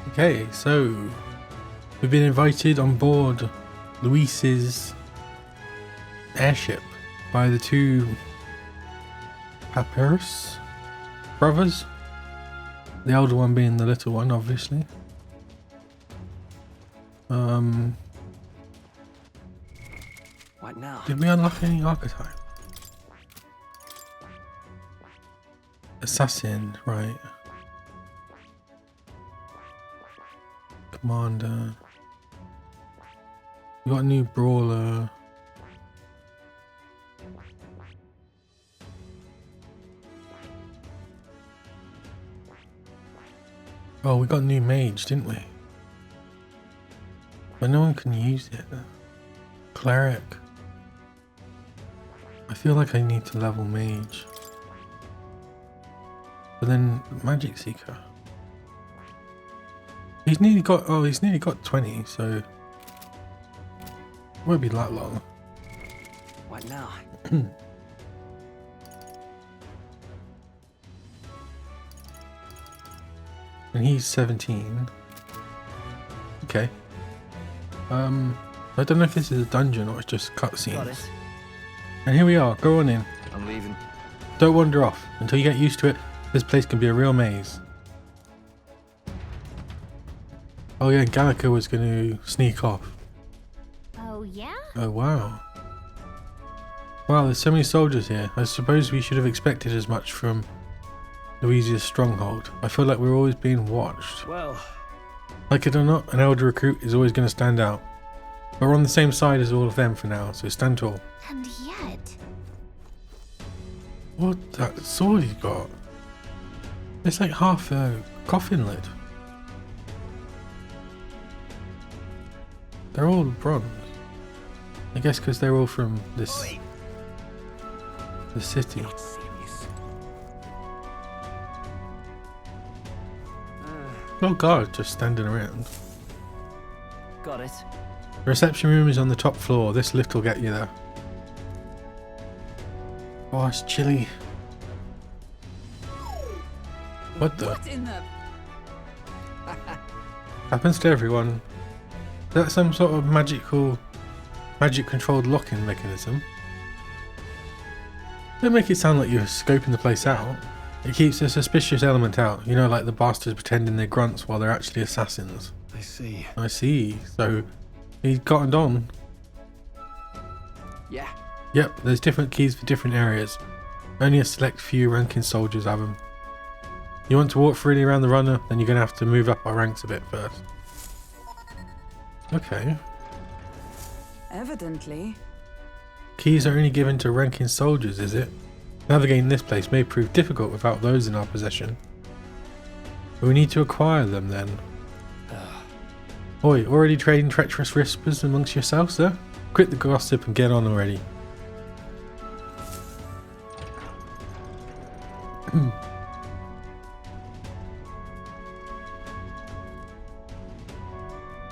Okay, so we've been invited on board Luis's airship by the two Papyrus brothers. The older one being the little one, obviously. What now? Did we unlock any archetype? Assassin, right. Commander. We got a new brawler. Oh, we got a new mage, didn't we? But no one can use it. Cleric. I feel like I need to level mage. But then Magic Seeker. He's nearly got 20, so won't be that long. What now? And he's 17. Okay. I don't know if this is a dungeon or it's just Got cutscenes. it. And here we are, go on in. I'm leaving. Don't wander off. Until you get used to it, this place can be a real maze. Oh yeah, Gallica was going to sneak off. Oh, yeah? Oh wow. Wow, there's so many soldiers here. I suppose we should have expected as much from Louisia's stronghold. I feel like we're always being watched. Well, Like it or not, an elder recruit is always going to stand out. But we're on the same side as all of them for now, so stand tall. And yet... What that sword you got? It's like half a coffin lid. They're all bronze. I guess because they're all from the city. not serious. No guard just standing around. Got it. The reception room is on the top floor. This lift will get you there. Oh, it's chilly. What the? What in the... Happens to everyone. Is that some sort of magic controlled locking mechanism? Don't make it sound like you're scoping the place out. It keeps a suspicious element out. You know, like the bastards pretending they're grunts while they're actually assassins. I see. I see. So, he cottoned on. Yeah. Yep, there's different keys for different areas. Only a select few ranking soldiers have them. You want to walk freely around the runner, then you're going to have to move up our ranks a bit first. Okay. Evidently. Keys are only given to ranking soldiers, is it? Navigating this place may prove difficult without those in our possession. But we need to acquire them then. Oi, already trading treacherous whispers amongst yourselves, sir? Quit the gossip and get on already.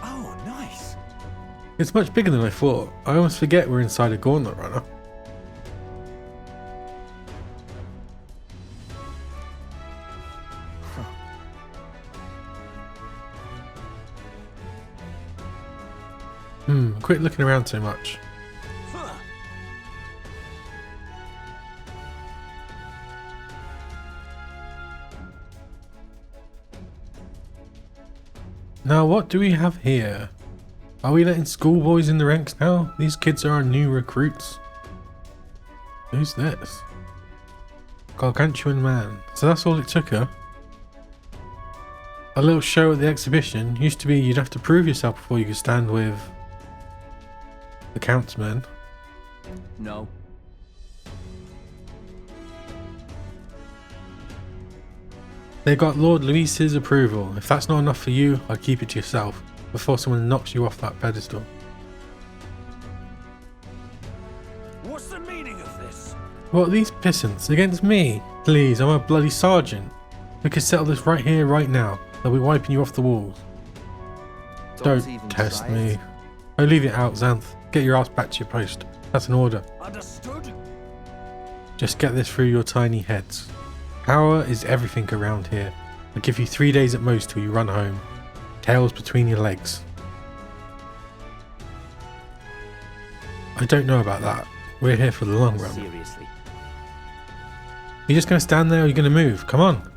Oh, nice. It's much bigger than I thought. I almost forget we're inside a gauntlet runner. Quit looking around so much. Now what do we have here? Are we letting schoolboys in the ranks now? These kids are our new recruits. Who's this? Gargantuan man. So that's all it took her? A little show at the exhibition used to be you'd have to prove yourself before you could stand with the Count's men. No. They got Lord Luis's approval. If that's not enough for you, I'll keep it to yourself before someone knocks you off that pedestal. What's the meaning of this? What are these pissants against me? Please, I'm a bloody sergeant. We could settle this right here, right now. They'll be wiping you off the walls. Don't even test try me. it. Oh, leave it out, Xanth. Get your ass back to your post. That's an order. Understood? Just get this through your tiny heads. Power is everything around here. I'll give you 3 days at most till you run home. tails between your legs. I don't know about that. We're here for the long run. Seriously. You're just going to stand there or you're going to move? Come on.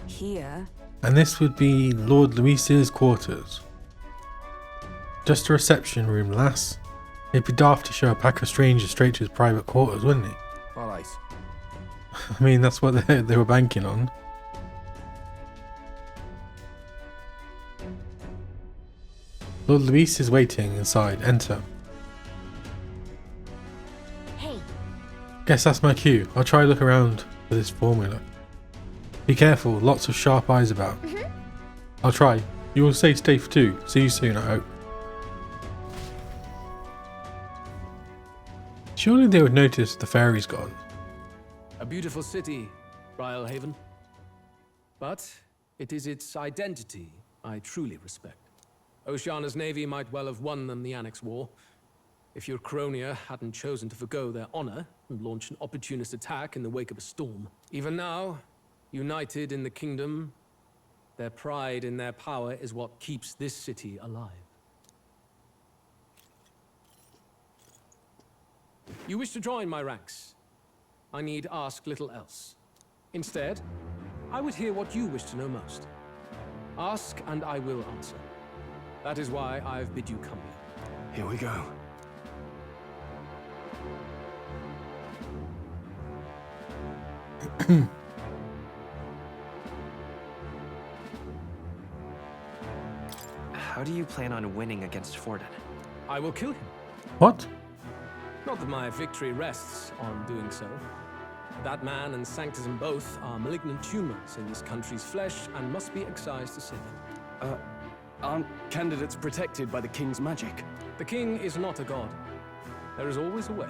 Here, And this would be Lord Luis's quarters. Just a reception room, lass. It'd be daft to show a pack of strangers straight to his private quarters, wouldn't it? All right. I mean, that's what they were banking on. Lord Luis is waiting inside. Enter. Hey, Guess that's my cue. I'll try to look around for this formula. Be careful, lots of sharp eyes about. I'll try. You will stay safe too. See you soon, I hope. Surely they would notice the fairy's gone. A beautiful city, Haven. But it is its identity I truly respect. Oceana's navy might well have won them the Annex War, if your Cronia hadn't chosen to forgo their honor and launch an opportunist attack in the wake of a storm. Even now, united in the kingdom, their pride in their power is what keeps this city alive. You wish to join my ranks. I need ask little else. Instead, I would hear what you wish to know most. Ask and I will answer. That is why I've bid you come here. Here we go. How do you plan on winning against Forden? I will kill him. What? Not that my victory rests on doing so. That man and Sanctism both are malignant tumors in this country's flesh and must be excised to save it. Aren't candidates protected by the king's magic? The king is not a god. There is always a way.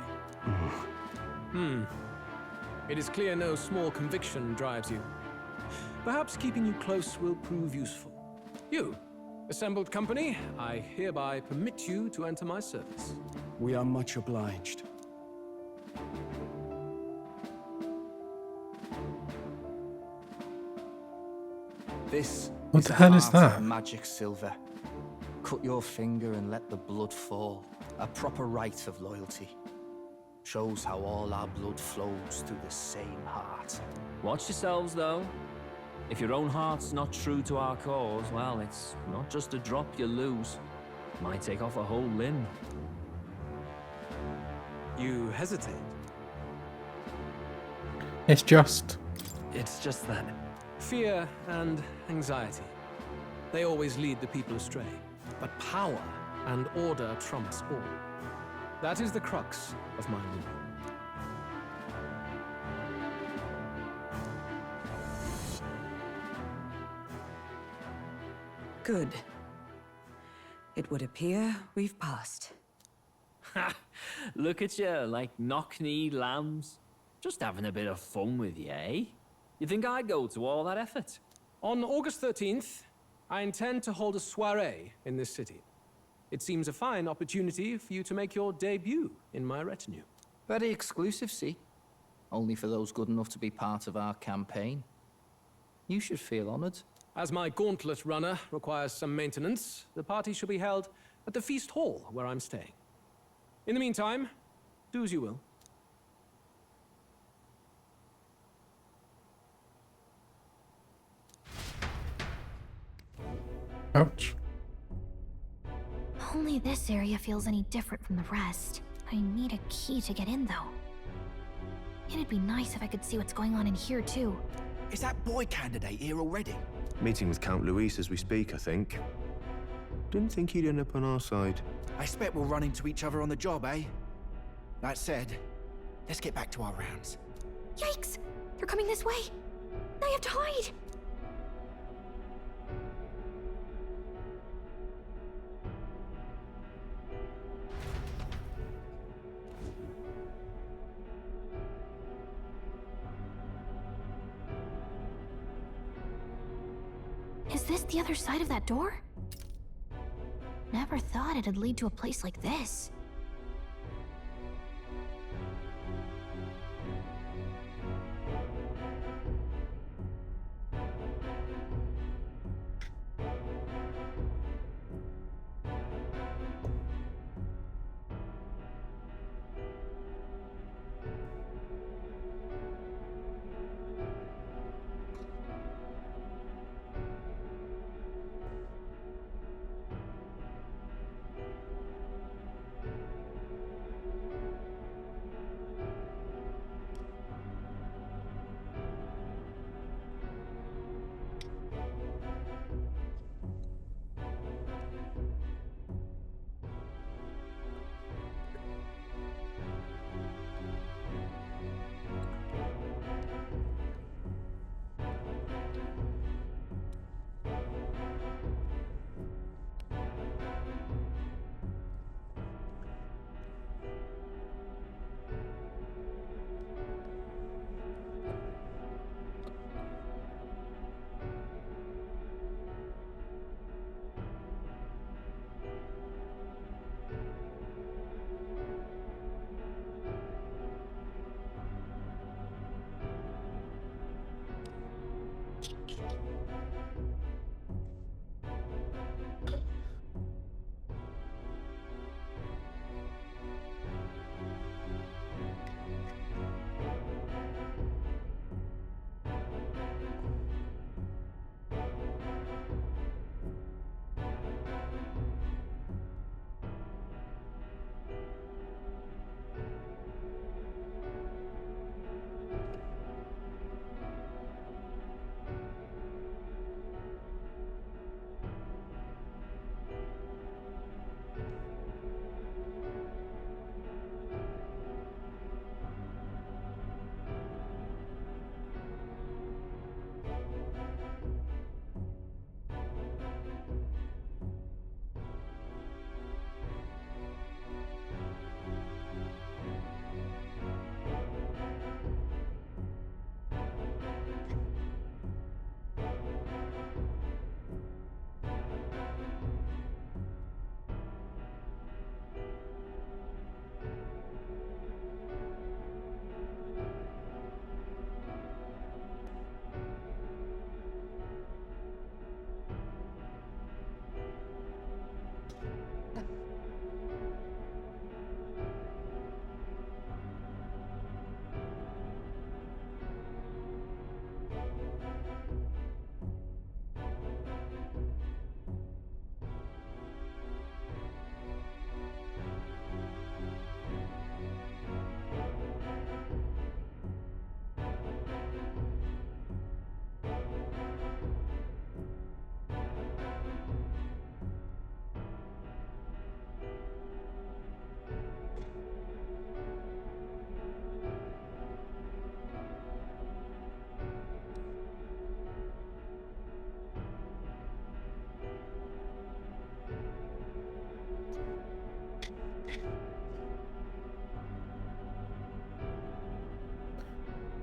It is clear no small conviction drives you. Perhaps keeping you close will prove useful. You, assembled company, I hereby permit you to enter my service. We are much obliged. This What is the hell is art of that? magic silver. Cut your finger and let the blood fall. A proper rite of loyalty. Shows how all our blood flows through the same heart. Watch yourselves, though. If your own heart's not true to our cause, well, it's not just a drop you lose. Might take off a whole limb. You hesitate. It's just... It's just that. Fear and anxiety. They always lead the people astray. But power and order trumps all. That is the crux of my rule. good. It would appear we've passed. Ha! Look at you, like knock-kneed lambs. Just having a bit of fun with you, eh? You think I'd go to all that effort? On August 13th, I intend to hold a soiree in this city. It seems a fine opportunity for you to make your debut in my retinue. Very exclusive, see? Only for those good enough to be part of our campaign. You should feel honored. As my gauntlet runner requires some maintenance, the party shall be held at the feast hall where I'm staying. In the meantime, do as you will. Ouch. Only this area feels any different from the rest. I need a key to get in, though. It'd be nice if I could see what's going on in here, too. Is that boy candidate here already? Meeting with Count Luis as we speak, I think. Didn't think he'd end up on our side. I expect we'll run into each other on the job, eh? That said, let's get back to our rounds. Yikes! They're coming this way! Now I have to hide! Is this the other side of that door? Never thought it'd lead to a place like this.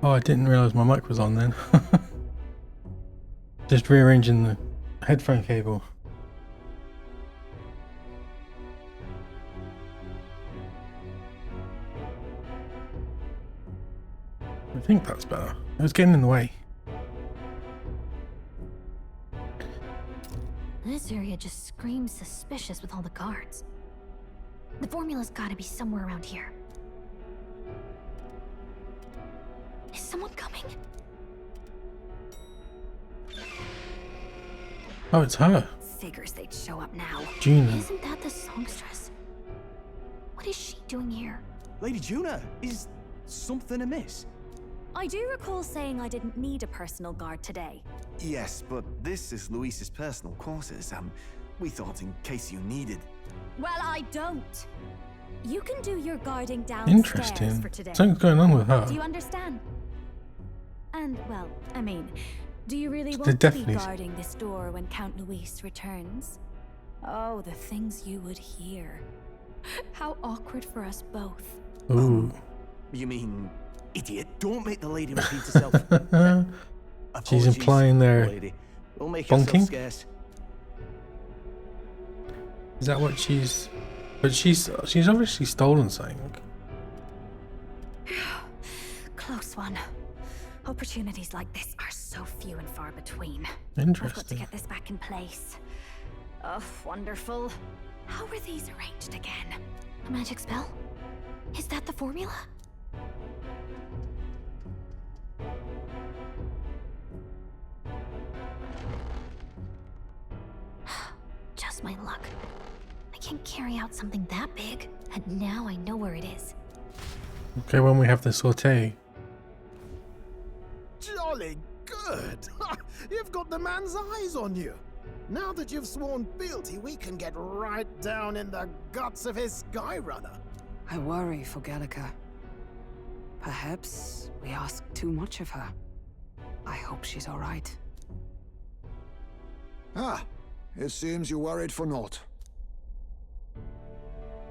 Oh, I didn't realise my mic was on then. Just rearranging the headphone cable. I think that's better. It was getting in the way. This area just screams suspicious with all the guards. The formula's gotta be somewhere around here. Is someone coming? Oh, it's her. Figures they'd show up now. Gina. Isn't that the songstress? What is she doing here? Lady Juna, is something amiss? I do recall saying I didn't need a personal guard today. Yes, but this is Luis's personal quarters. We thought in case you needed. Well, I don't. You can do your guarding downstairs Interesting. for today. Something's going on with her. Do you understand? And, well, I mean, do you really They want to be definitely- guarding this door when Count Luis returns? Oh, the things you would hear. How awkward for us both. Ooh. You mean, idiot? Don't make the lady repeat herself. She's Apologies, implying they're lady. We'll make bonking? ourselves scarce. Is that what she's... But she's obviously stolen something. Close one. Opportunities like this are so few and far between. I've got to Interesting. get this back in place. Oh, wonderful. How were these arranged again? A magic spell? Is that the formula? Just my luck. I can't carry out something that big, and now I know where it is. Okay, when we have the saute. Jolly good! You've got the man's eyes on you. Now that you've sworn fealty, we can get right down in the guts of his Skyrunner. I worry for Gallica. Perhaps we ask too much of her. I hope she's all right. Ah, it seems you worried for naught.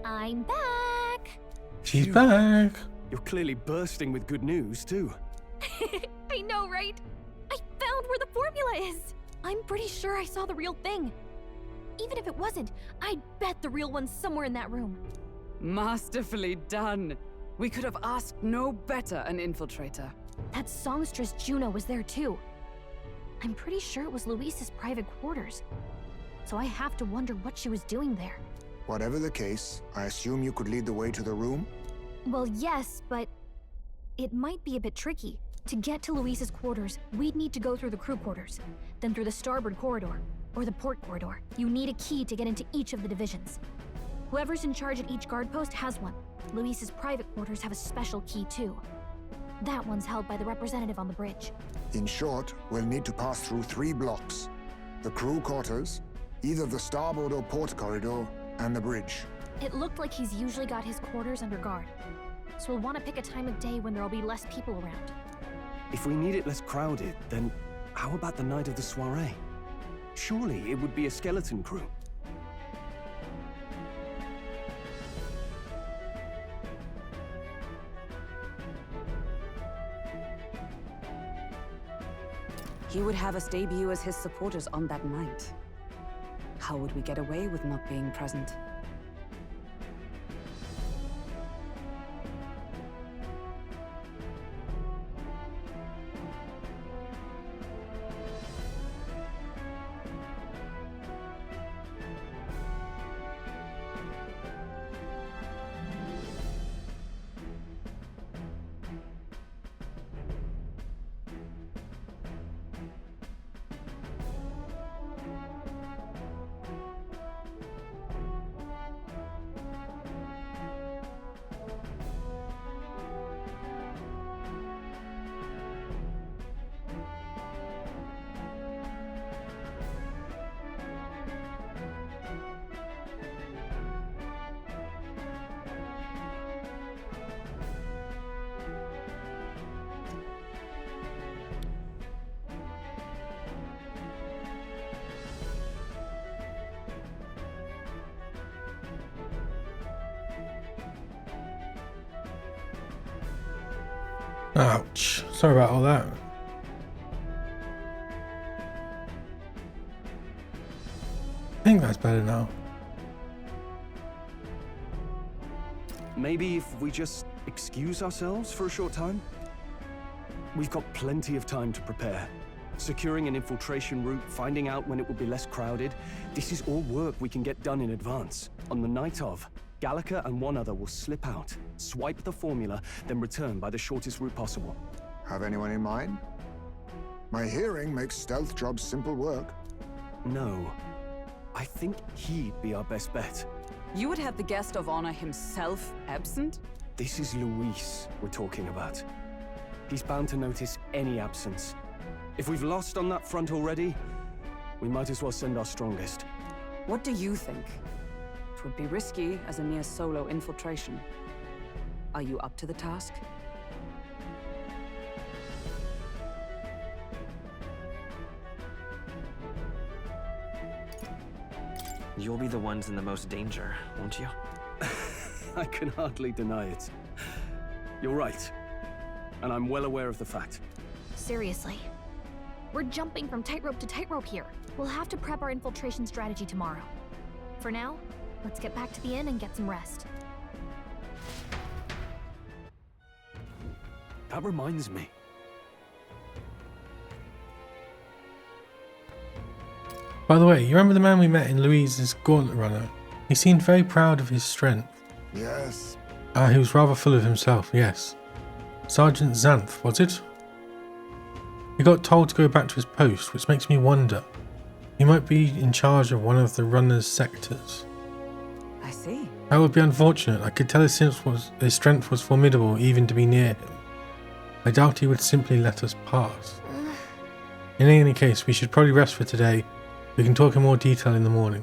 I'm back! She's back. You're clearly bursting with good news, too. I know, right? I found where the formula is! I'm pretty sure I saw the real thing. Even if it wasn't, I'd bet the real one's somewhere in that room. Masterfully done. We could have asked no better an infiltrator. That songstress Juno was there too. I'm pretty sure it was Luis's private quarters. So I have to wonder what she was doing there. Whatever the case, I assume you could lead the way to the room? Well, yes, but it might be a bit tricky. To get to Luis's quarters, we'd need to go through the crew quarters, then through the starboard corridor, or the port corridor. You need a key to get into each of the divisions. Whoever's in charge at each guard post has one. Luis's private quarters have a special key too. That one's held by the representative on the bridge. In short, we'll need to pass through 3 blocks. The crew quarters, either the starboard or port corridor, and the bridge. It looked like he's usually got his quarters under guard. So we'll want to pick a time of day when there'll be less people around. If we need it less crowded, then how about the night of the soiree? Surely it would be a skeleton crew. He would have us debut as his supporters on that night. How would we get away with not being present? Ouch. Sorry about all that. I think that's better now. Maybe if we just excuse ourselves for a short time? We've got plenty of time to prepare. Securing an infiltration route, finding out when it will be less crowded. This is all work we can get done in advance. On the night of, Gallica and one other will slip out, swipe the formula, then return by the shortest route possible. Have anyone in mind? My hearing makes stealth jobs simple work. No. I think he'd be our best bet. You would have the guest of honor himself absent? This is Luis we're talking about. He's bound to notice any absence. If we've lost on that front already, we might as well send our strongest. What do you think? It would be risky as a mere solo infiltration. Are you up to the task? You'll be the ones in the most danger, won't you? I can hardly deny it. You're right. And I'm well aware of the fact. Seriously. We're jumping from tightrope to tightrope here. We'll have to prep our infiltration strategy tomorrow. For now, let's get back to the inn and get some rest. That reminds me. By the way, you remember the man we met in Louise's Gauntlet Runner? He seemed very proud of his strength. Yes. He was rather full of himself, yes. Sergeant Xanth, was it? He got told to go back to his post, which makes me wonder. He might be in charge of one of the runner's sectors. I see. That would be unfortunate. I could tell his strength was formidable even to be near him. I doubt he would simply let us pass. In any case, we should probably rest for today. We can talk in more detail in the morning.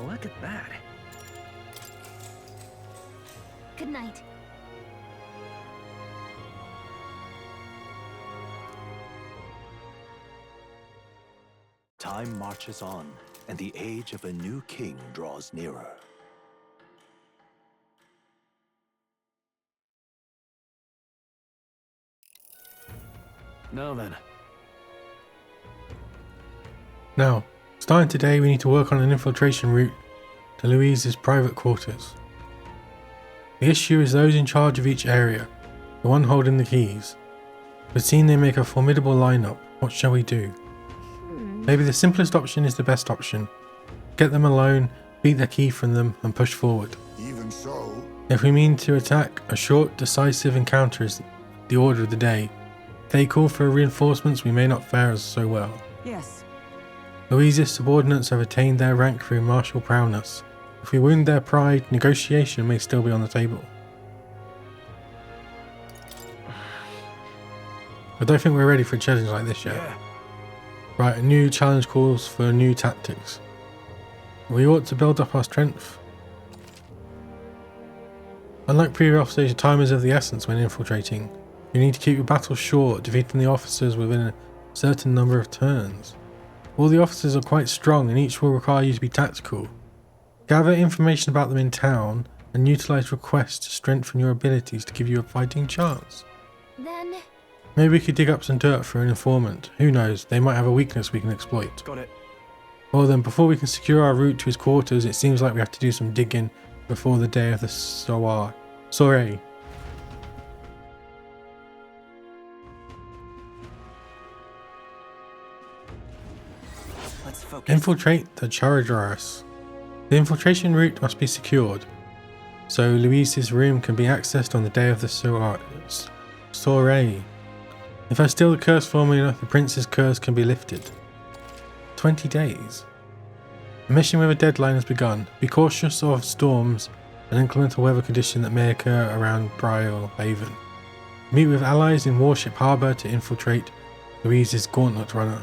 Look at that. Good night. Time marches on, and the age of a new king draws nearer. Now then. Now, starting today, we need to work on an infiltration route to Louise's private quarters. The issue is those in charge of each area, the one holding the keys. We've seen they make a formidable lineup. What shall we do? Maybe the simplest option is the best option. Get them alone, beat the key from them, and push forward. Even so... If we mean to attack, a short, decisive encounter is the order of the day. If they call for reinforcements, we may not fare as so well. Yes. Louise's subordinates have attained their rank through martial prowess. If we wound their pride, negotiation may still be on the table. I don't think we're ready for a challenge like this yet. Yeah. Right, a new challenge calls for new tactics. We ought to build up our strength. Unlike previous officers, time is of the essence when infiltrating. You need to keep your battle short, defeating the officers within a certain number of turns. All the officers are quite strong and each will require you to be tactical. Gather information about them in town and utilize requests to strengthen your abilities to give you a fighting chance. Then, Maybe we could dig up some dirt for an informant. Who knows, they might have a weakness we can exploit. Got it. Well then, before we can secure our route to his quarters, it seems like we have to do some digging before the day of the soiree. Let's focus. Infiltrate the Charadras. The infiltration route must be secured, so Louise's room can be accessed on the day of the soiree. If I steal the curse formula, the prince's curse can be lifted. 20 days. A mission with a deadline has begun. Be cautious of storms and inclement weather conditions that may occur around Brile Haven. Meet with allies in Warship Harbour to infiltrate Louise's Gauntlet Runner.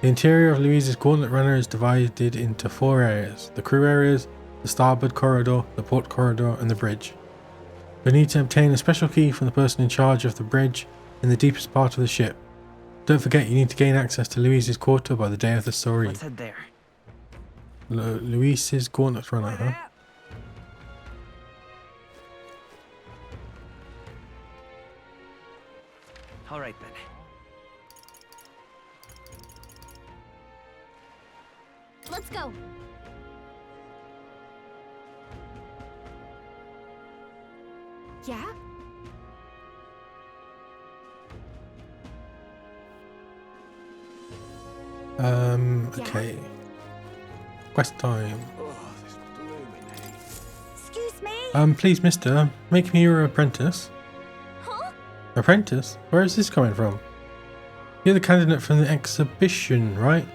The interior of Louise's Gauntlet Runner is divided into 4 areas: the crew areas, the starboard corridor, the port corridor, and the bridge. You need to obtain a special key from the person in charge of the bridge in the deepest part of the ship. Don't forget, you need to gain access to Louise's quarter by the day of the soiree. Let's head there. Louise's Gauntlet Runner, huh? All right then. Let's go. Yeah? Okay. Quest time. Excuse me? Please, mister, make me your apprentice. Huh? Apprentice? Where is this coming from? You're the candidate from the exhibition, right?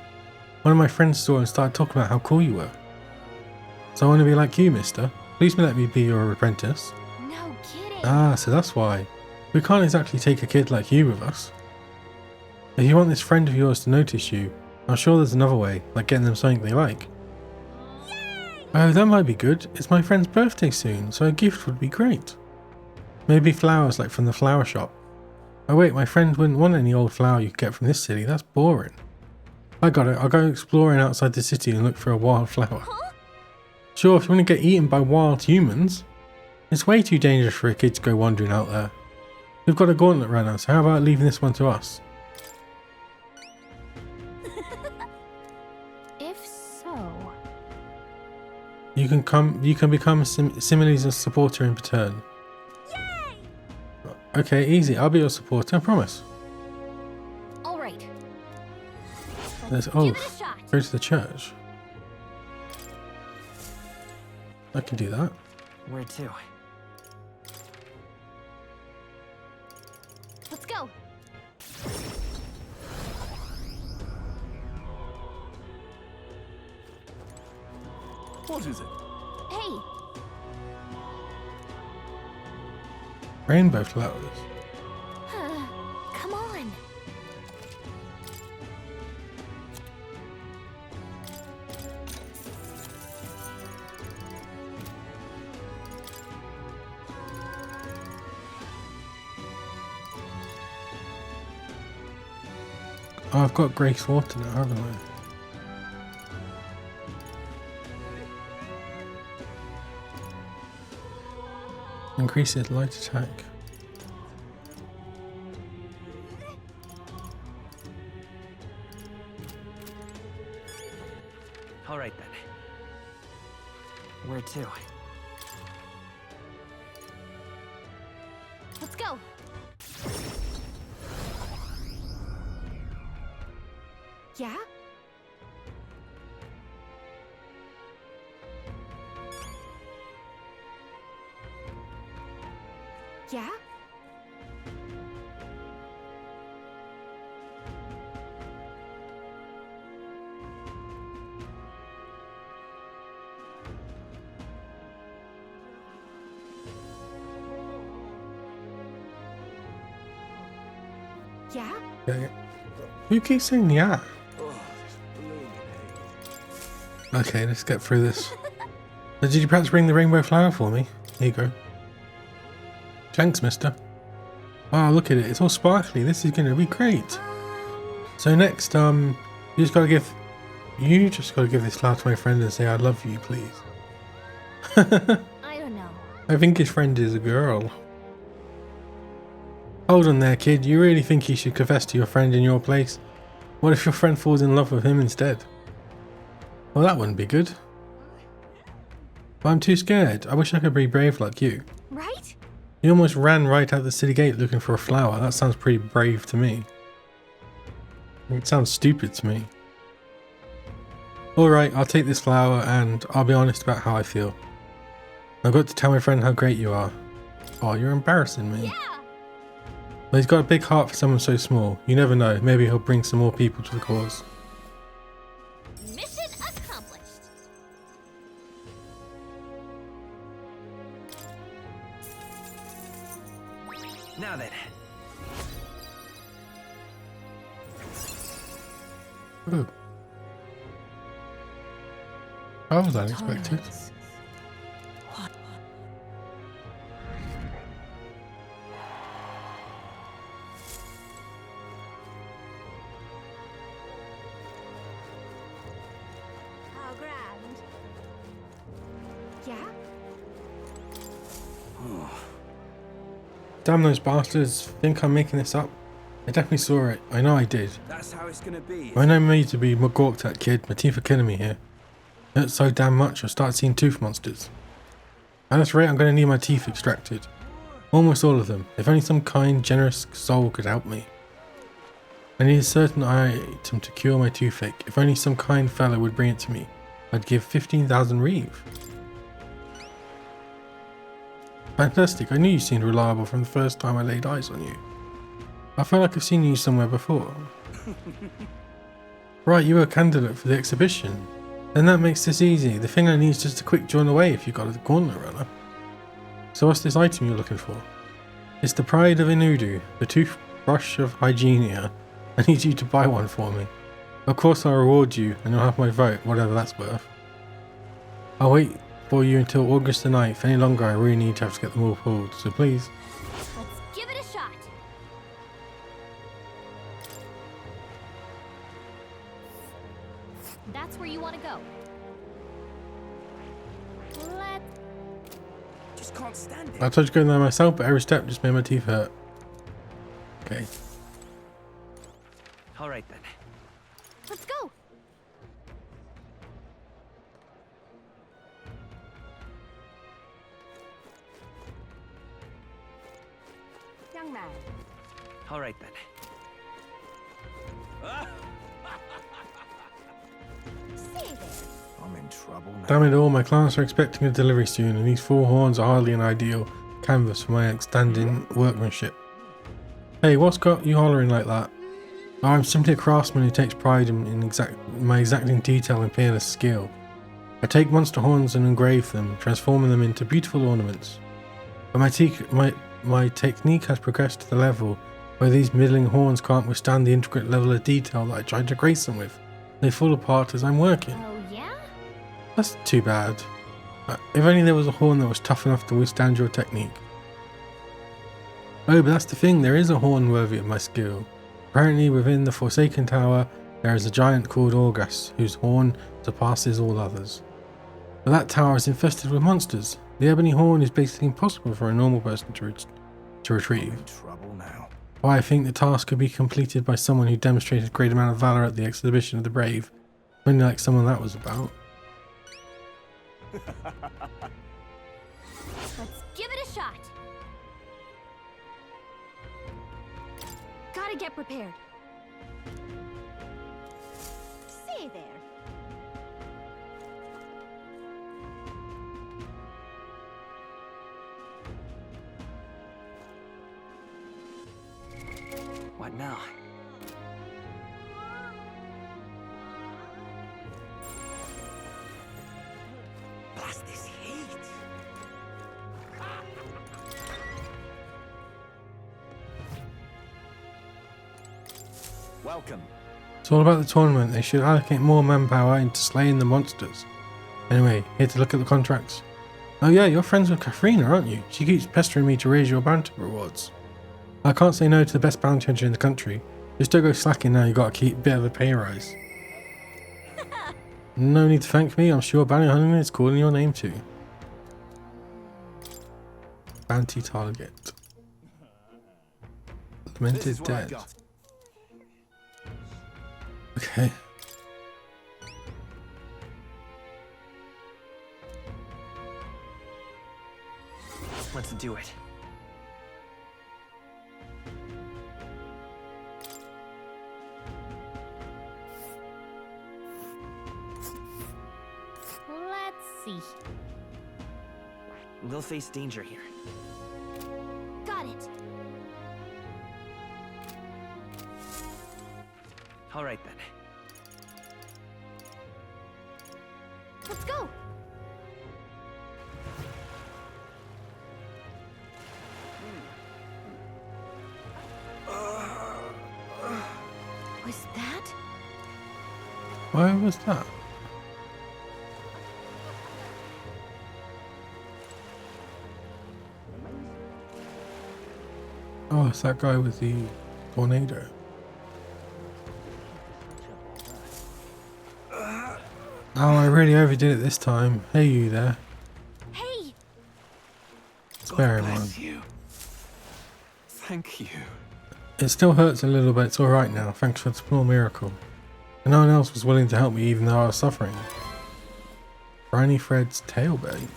One of my friends saw and started talking about how cool you were. So I want to be like you, mister. Please let me be your apprentice. No kidding. Ah, so that's why. We can't exactly take a kid like you with us. If you want this friend of yours to notice you, I'm sure there's another way, like getting them something they like. Yay! Oh, that might be good. It's my friend's birthday soon, so a gift would be great. Maybe flowers like from the flower shop. Oh wait, my friend wouldn't want any old flower you could get from this city. That's boring. I got it. I'll go exploring outside the city and look for a wild flower. Huh? Sure, if you want to get eaten by wild humans. It's way too dangerous for a kid to go wandering out there. We've got a gauntlet runner, so how about leaving this one to us? If so... You can become Simile's supporter in return. Yay! Okay, easy. I'll be your supporter, I promise. Alright. There's Give it a shot. go to the church. I can do that. Where to? Let's go. What is it? Hey, Rainbow flowers. come on. Oh, I've got Grace Water now, haven't I? Increases light attack. All right then. Where to? Let's go. Yeah? Yeah? Yeah? Yeah. Who keeps saying yeah? Okay, let's get through this. Did you perhaps bring the rainbow flower for me? Here you go. Thanks, mister. Wow, look at it. It's all sparkly. This is going to be great. So next, you just got to give this flower to my friend and say I love you, please. I don't know. I think his friend is a girl. Hold on there, kid. You really think you should confess to your friend in your place? What if your friend falls in love with him instead? Well, that wouldn't be good. But I'm too scared. I wish I could be brave like you. Right? You almost ran right out the city gate looking for a flower. That sounds pretty brave to me. It sounds stupid to me. Alright, I'll take this flower and I'll be honest about how I feel. I've got to tell my friend how great you are. Oh, you're embarrassing me. Yeah. Well, he's got a big heart for someone so small. You never know. Maybe he'll bring some more people to the cause. Mission accomplished. Now then. Oh. That was unexpected. How grand. Yeah? Damn those bastards. Think I'm making this up? I definitely saw it. I know I did. That's how it's gonna be. I know me to be McGawked at kid. My teeth are killing me here. It hurts so damn much I'll start seeing tooth monsters. At this rate I'm going to need my teeth extracted. Almost all of them. If only some kind, generous soul could help me. I need a certain item to cure my toothache. If only some kind fellow would bring it to me. I'd give 15,000 reeve. Fantastic. I knew you seemed reliable from the first time I laid eyes on you. I feel like I've seen you somewhere before. Right, you were a candidate for the exhibition. Then that makes this easy. The thing I need is just a quick join away if you've got a gauntlet runner. So what's this item you're looking for? It's the pride of Inudu, the toothbrush of Hygienia. I need you to buy one for me. Of course I'll reward you and you'll have my vote, whatever that's worth. I'll wait for you until August the 9th. Any longer I really need to have to get them all pulled, so please. Let's give it a shot. That's where you want to go. Let's... Just can't stand it. I tried to go there myself, but every step just made my teeth hurt. Okay. All right then. Let's go. Young man. All right then. Stay there. I'm in trouble now. Damn it all, my clients are expecting a delivery soon, and these 4 horns are hardly an ideal canvas for my outstanding workmanship. Hey, what's got you hollering like that? Oh, I'm simply a craftsman who takes pride in my exacting detail and peerless skill. I take monster horns and engrave them, transforming them into beautiful ornaments. But my technique has progressed to the level where these middling horns can't withstand the intricate level of detail that I tried to grace them with. They fall apart as I'm working. Oh, yeah? That's too bad. If only there was a horn that was tough enough to withstand your technique. Oh, but that's the thing, there is a horn worthy of my skill. Apparently within the Forsaken Tower, there is a giant called Orgus, whose horn surpasses all others. But that tower is infested with monsters. The ebony horn is basically impossible for a normal person to retrieve. I'm in trouble now. Why, I think the task could be completed by someone who demonstrated a great amount of valor at the exhibition of the brave. Only like someone that was about. Let's give it a shot. Gotta get prepared. Stay there. What now? Blast this heat. Welcome. It's all about the tournament. They should allocate more manpower into slaying the monsters. Anyway, here to look at the contracts. Oh yeah, you're friends with Katharina, aren't you? She keeps pestering me to raise your bounty rewards. I can't say no to the best bounty hunter in the country. Just don't go slacking now, you gotta keep a bit of a pay rise. No need to thank me, I'm sure bounty hunting is calling your name too. Bounty target. Demented dead. Okay. Let's do it. Let's see. We'll face danger here. Got it. All right then. Let's go. Was that? Why was that? Oh, it's that guy with the tornado. Oh, I really overdid it this time. Hey, you there. Hey! Spare him one. You. Thank you. It still hurts a little, but it's alright now, thanks for the small miracle. And no one else was willing to help me even though I was suffering. Briny Fred's tailbone.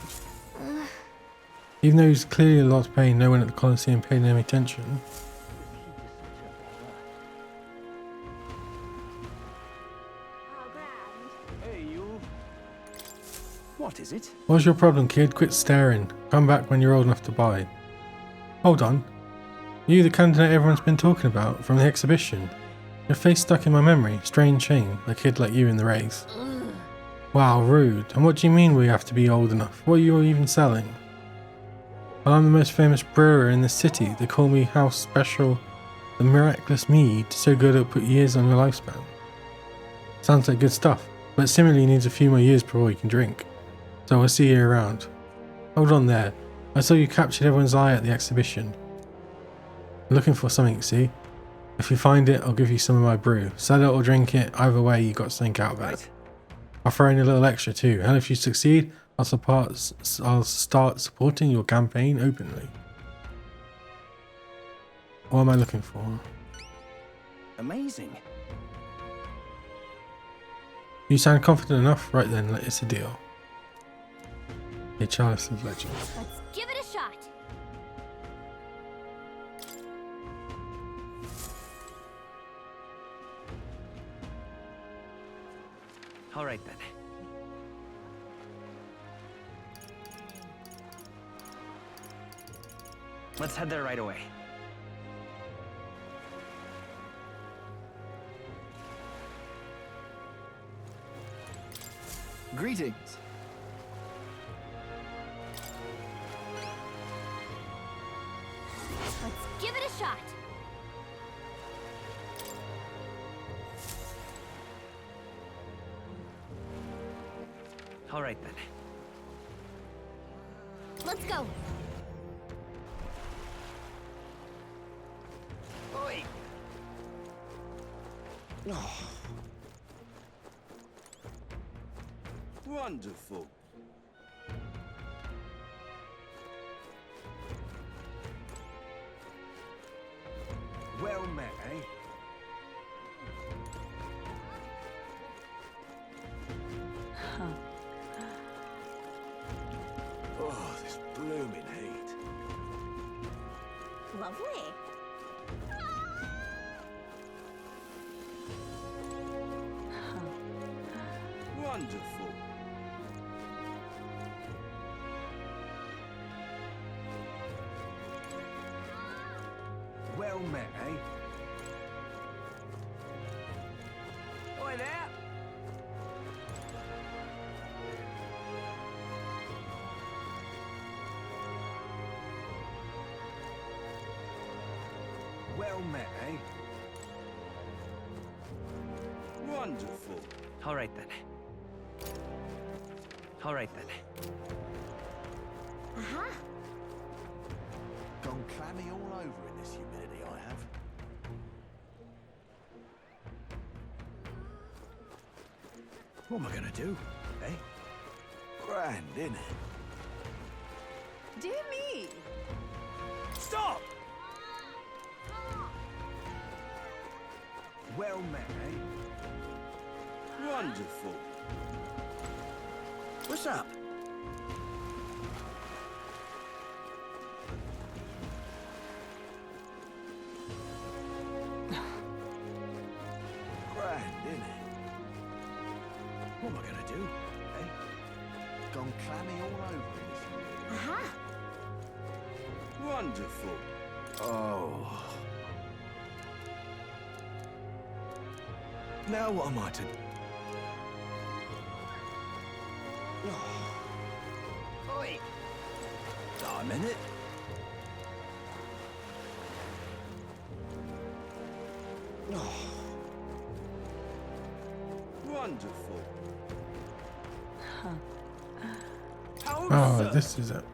Even though he was clearly in a lot of pain, no one at the Colosseum paid any attention. Hey, you. What is it? What's your problem, kid? Quit staring. Come back when you're old enough to buy. Hold on. Are you the candidate everyone's been talking about from the exhibition? Your face stuck in my memory. Strange shame. A kid like you in the race. Wow, rude. And what do you mean we have to be old enough? What are you even selling? Well, I'm the most famous brewer in the city. They call me House Special, the miraculous mead, so good it'll put years on your lifespan. Sounds like good stuff, but similarly needs a few more years before you can drink. So I'll see you around. Hold on there. I saw you captured everyone's eye at the exhibition. I'm looking for something, see? If you find it, I'll give you some of my brew. Sell it or drink it, either way you got something out of it. I'll throw in a little extra too, and if you succeed, I'll start supporting your campaign openly. What am I looking for? Amazing. You sound confident enough? Right then, it's a deal. A chalice of legend. Let's give it a shot. All right then. Let's head there right away. Greetings. Let's give it a shot. All right then. Let's go. Oi. Oh. Wonderful. Well met, eh? Oh, this blooming heat. Lovely. Wonderful. Well met, eh? Oi there! Well met, eh? Wonderful. All right then. All right then. Uh-huh. Gone clammy all over in this humidity, I have. What am I gonna do, eh? Grand, innit? Dear me! Stop! Well met, eh? Wonderful. What's up? Grand, isn't it? What am I gonna do, eh? Gone clammy all over in this. Aha! Wonderful. Oh. Now what am I to... Oh. Oi! A minute. Oh. Wonderful. Oh, this is it.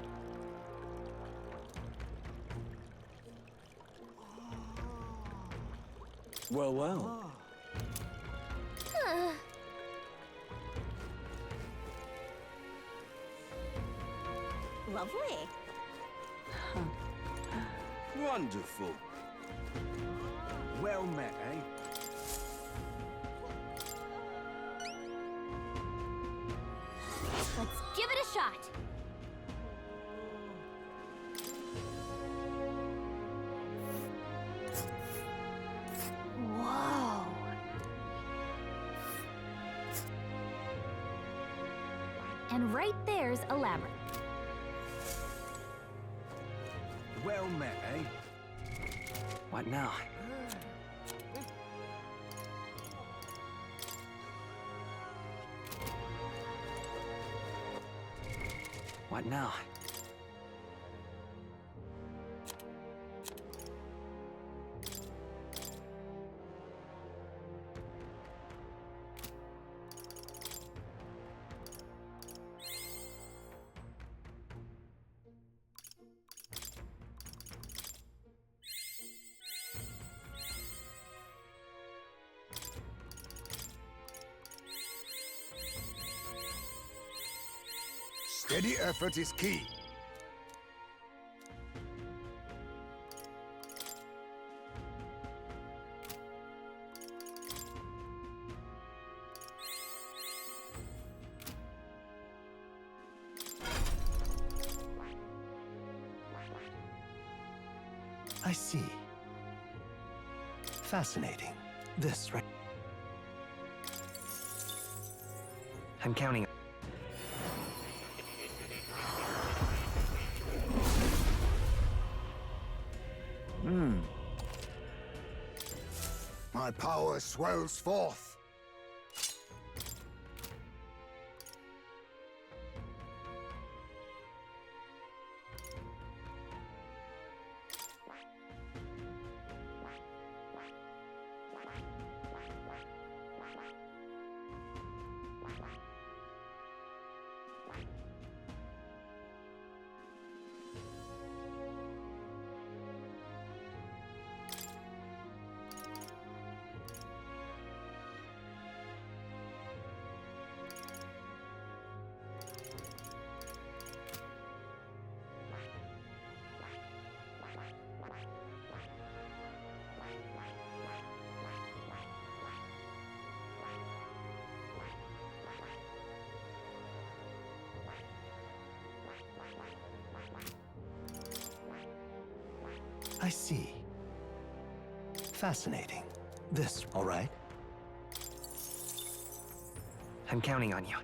Well, well. Lovely. Wonderful. Well met, eh? Let's give it a shot. Whoa. And right there's a labyrinth. Well met, eh? What now? What now? Steady effort is key. I see. Fascinating. This right. I'm counting. My power swells forth. I see. Fascinating. This, all right? I'm counting on you.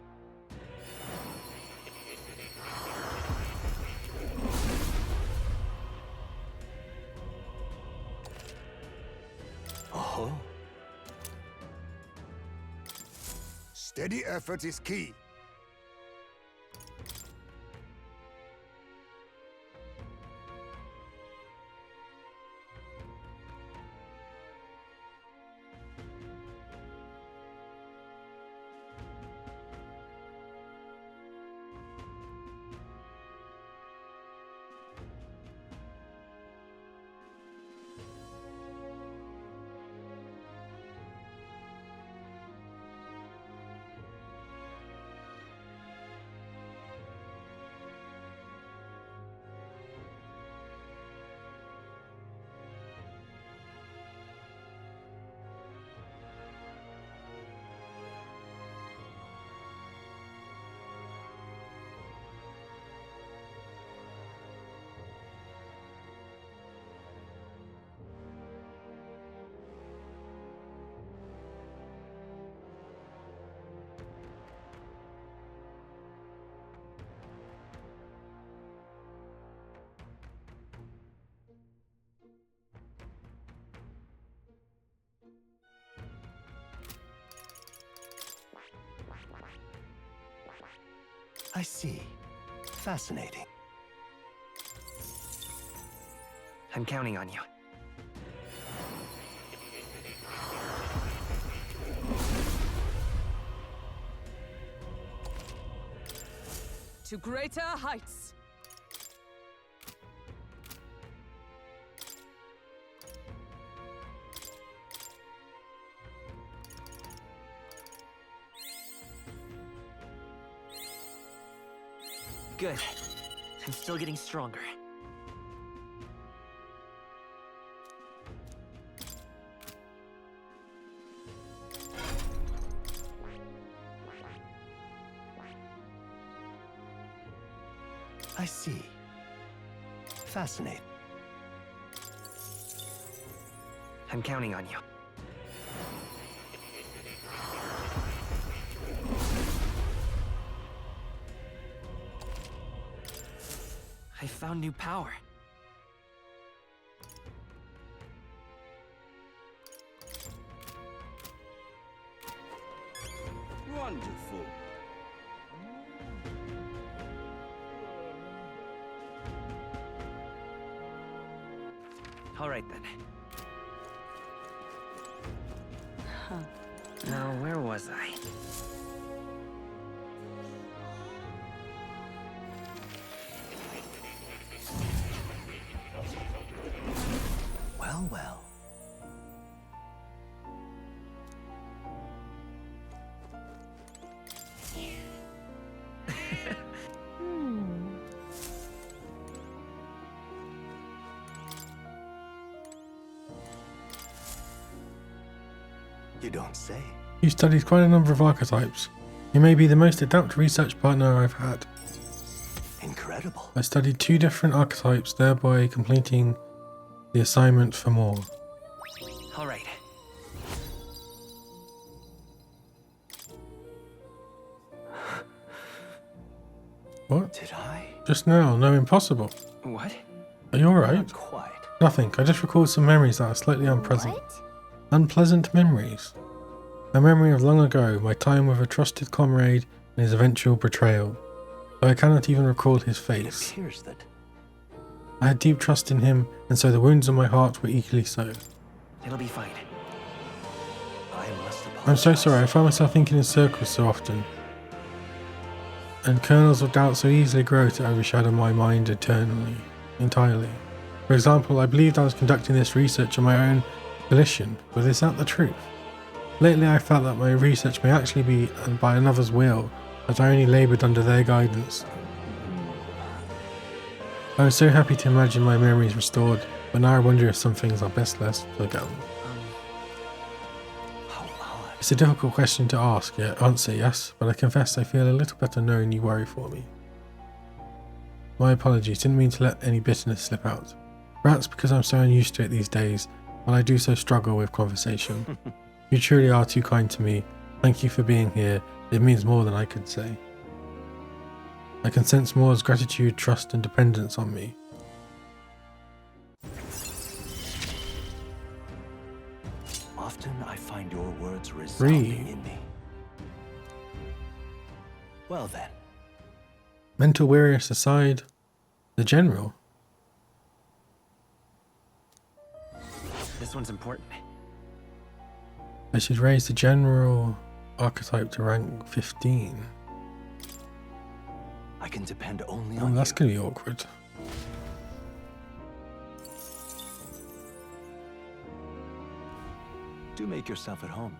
Oh. Steady effort is key. I see. Fascinating. I'm counting on you. To greater heights! Good. I'm still getting stronger. I see. Fascinating. I'm counting on you. I found new power. Wonderful. All right then. Huh. Now, where was I? Well, well. You don't say. You studied quite a number of archetypes. You may be the most adept research partner I've had. Incredible. I studied 2 different archetypes, thereby completing the assignment for more. All right. What? Did I? Just now, no, impossible. What? Are you alright? Not quite. Nothing, I just recalled some memories that are slightly unpleasant. What? Unpleasant memories. A memory of long ago, my time with a trusted comrade and his eventual betrayal. Though I cannot even recall his face. It appears that I had deep trust in him, and so the wounds on my heart were equally so. It'll be fine. I must apologize. I'm so sorry, I find myself thinking in circles so often. And kernels of doubt so easily grow to overshadow my mind entirely. For example, I believed I was conducting this research on my own volition, but is that the truth? Lately I felt that my research may actually be by another's will, that I only laboured under their guidance. I was so happy to imagine my memories restored, but now I wonder if some things are best left forgotten. It's a difficult question to ask, yet answer yes, but I confess I feel a little better knowing you worry for me. My apologies, didn't mean to let any bitterness slip out. Perhaps because I'm so unused to it these days, but I do so struggle with conversation. You truly are too kind to me. Thank you for being here. It means more than I could say. I can sense Moore's gratitude, trust, and dependence on me. often I find your words resounding in me. Well then. Mental weariness aside, the general. This one's important. I should raise the general archetype to rank 15. I can depend only Oh, on that's you. gonna be awkward. Do make yourself at home.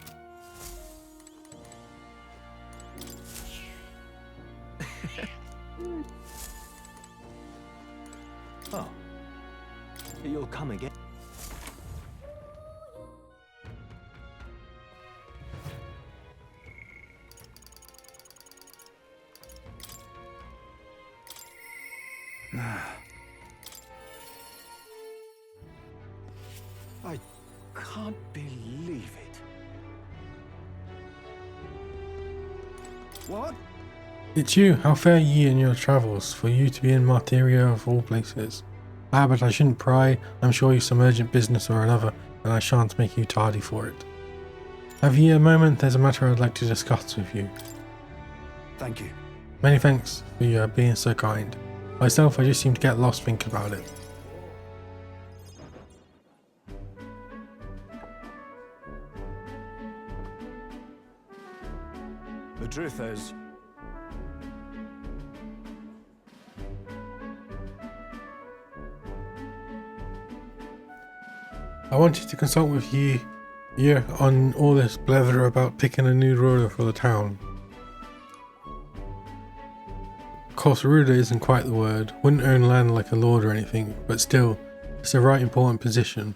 Oh. You'll come again. I can't believe it. What? It's you. How fare ye in your travels, for you to be in Martyria of all places. Ah, but I shouldn't pry. I'm sure you've some urgent business or another, and I shan't make you tardy for it. Have ye a moment? There's a matter I'd like to discuss with you. Thank you. Many thanks for you being so kind. Myself, I just seem to get lost thinking about it. The truth is, I wanted to consult with you on all this blether about picking a new ruler for the town. Of course, ruler isn't quite the word. Wouldn't own land like a lord or anything, but still, it's a right important position.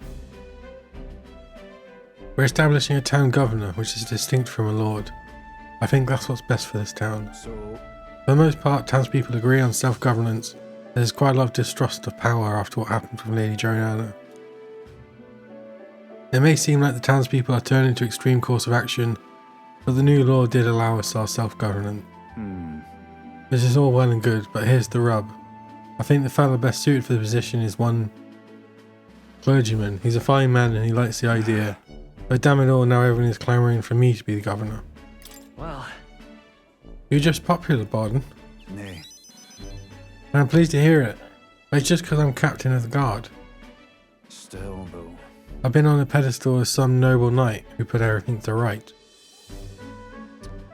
We're establishing a town governor, which is distinct from a lord. I think that's what's best for this town. so For the most part, townspeople agree on self-governance. There's quite a lot of distrust of power after what happened with Lady Joanna. It may seem like the townspeople are turning to extreme course of action, but the new law did allow us our self-governance. This is all well and good, but here's the rub. I think the fellow best suited for the position is one clergyman. He's a fine man and he likes the idea. But damn it all, now everyone is clamouring for me to be the governor. Well, You're just popular, Barden. nay. And I'm pleased to hear it. But it's just because I'm captain of the guard. Still, though. I've been on a pedestal as some noble knight who put everything to right.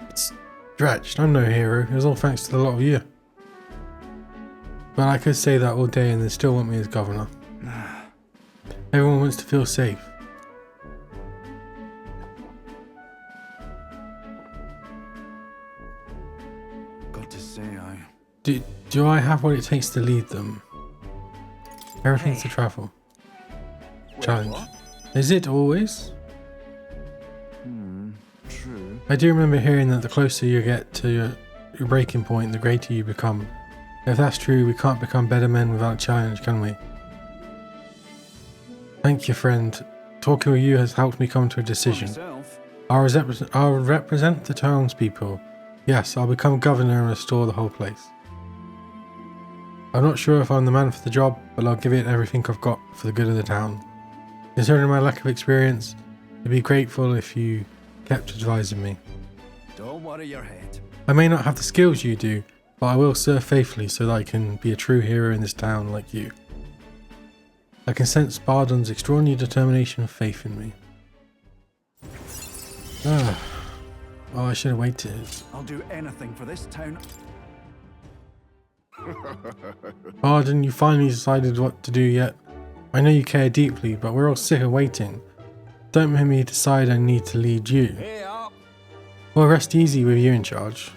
It's stretched, I'm no hero, it was all thanks to the lot of you. But I could say that all day and they still want me as governor. Everyone wants to feel safe. Got to say, Do I have what it takes to lead them? Everything's to travel. Challenge. Is it always? True. I do remember hearing that the closer you get to your breaking point, the greater you become. If that's true, we can't become better men without challenge, can we? Thank you, friend. Talking with you has helped me come to a decision. I'll represent the townspeople. Yes, I'll become governor and restore the whole place. I'm not sure if I'm the man for the job, but I'll give it everything I've got for the good of the town. Considering my lack of experience, I'd be grateful if you kept advising me. Don't worry your head. I may not have the skills you do, but I will serve faithfully so that I can be a true hero in this town like you. I can sense Barden's extraordinary determination and faith in me. Oh, I should have waited. I'll do anything for this town. Barden, you finally decided what to do yet? I know you care deeply, but we're all sick of waiting. Don't make me decide I need to lead you. Well, rest easy with you in charge.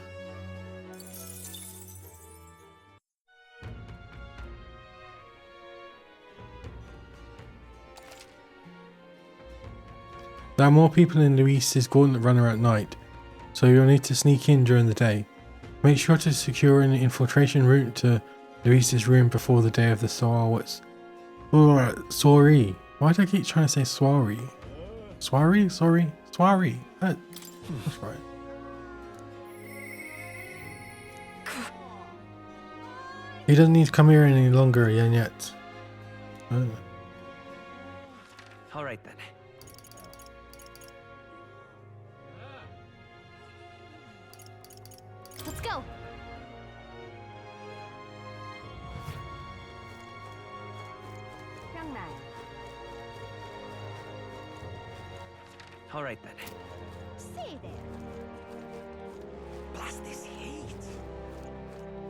There are more people in Luis's gauntlet runner at night, so you'll need to sneak in during the day. Make sure to secure an infiltration route to Luis's room before the day of the soiree. Why do I keep trying to say soiree? Soiree? Sorry? Soiree. That's right. He doesn't need to come here any longer yet. all right then. Let's go. Young man. All right then. Stay there. Blast this heat.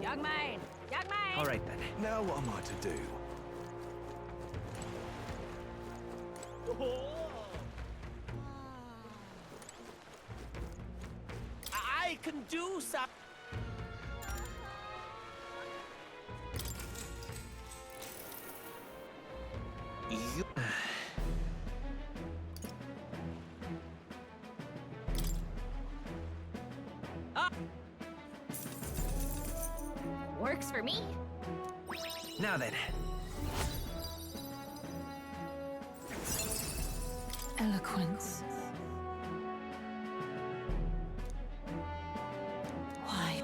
Young man! Young man! All right then. Now what am I to do? I can do something. Works for me. Now then. Eloquence. Why?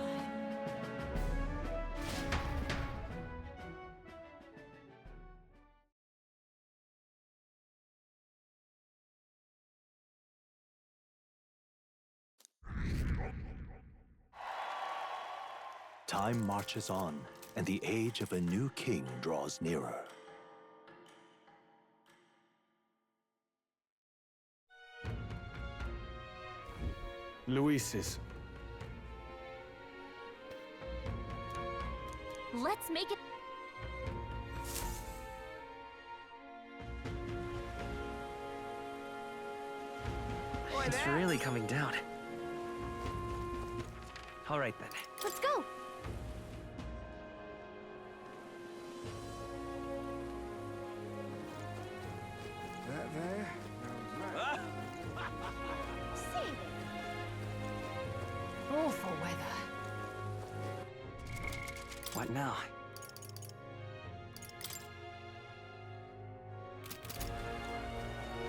Time marches on, and the age of a new king draws nearer. Luis's. Let's make it. It's really coming down. All right then. Let's go. Save it. Awful weather. What now?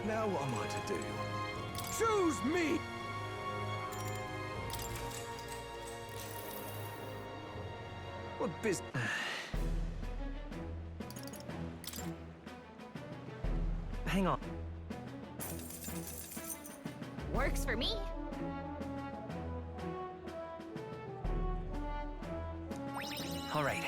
Now what am I to do? Choose me! What business? Hang on. Works for me. All right.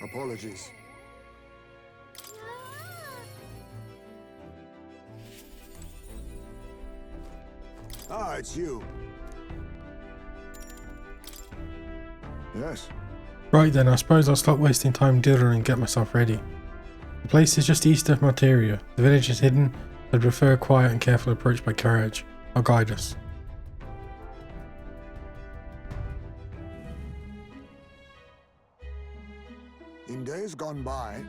Apologies. Ah, it's you. Yes. Right then, I suppose I'll stop wasting time dithering and get myself ready. The place is just east of Materia. The village is hidden. I'd prefer a quiet and careful approach by carriage. I'll guide us. In days gone by,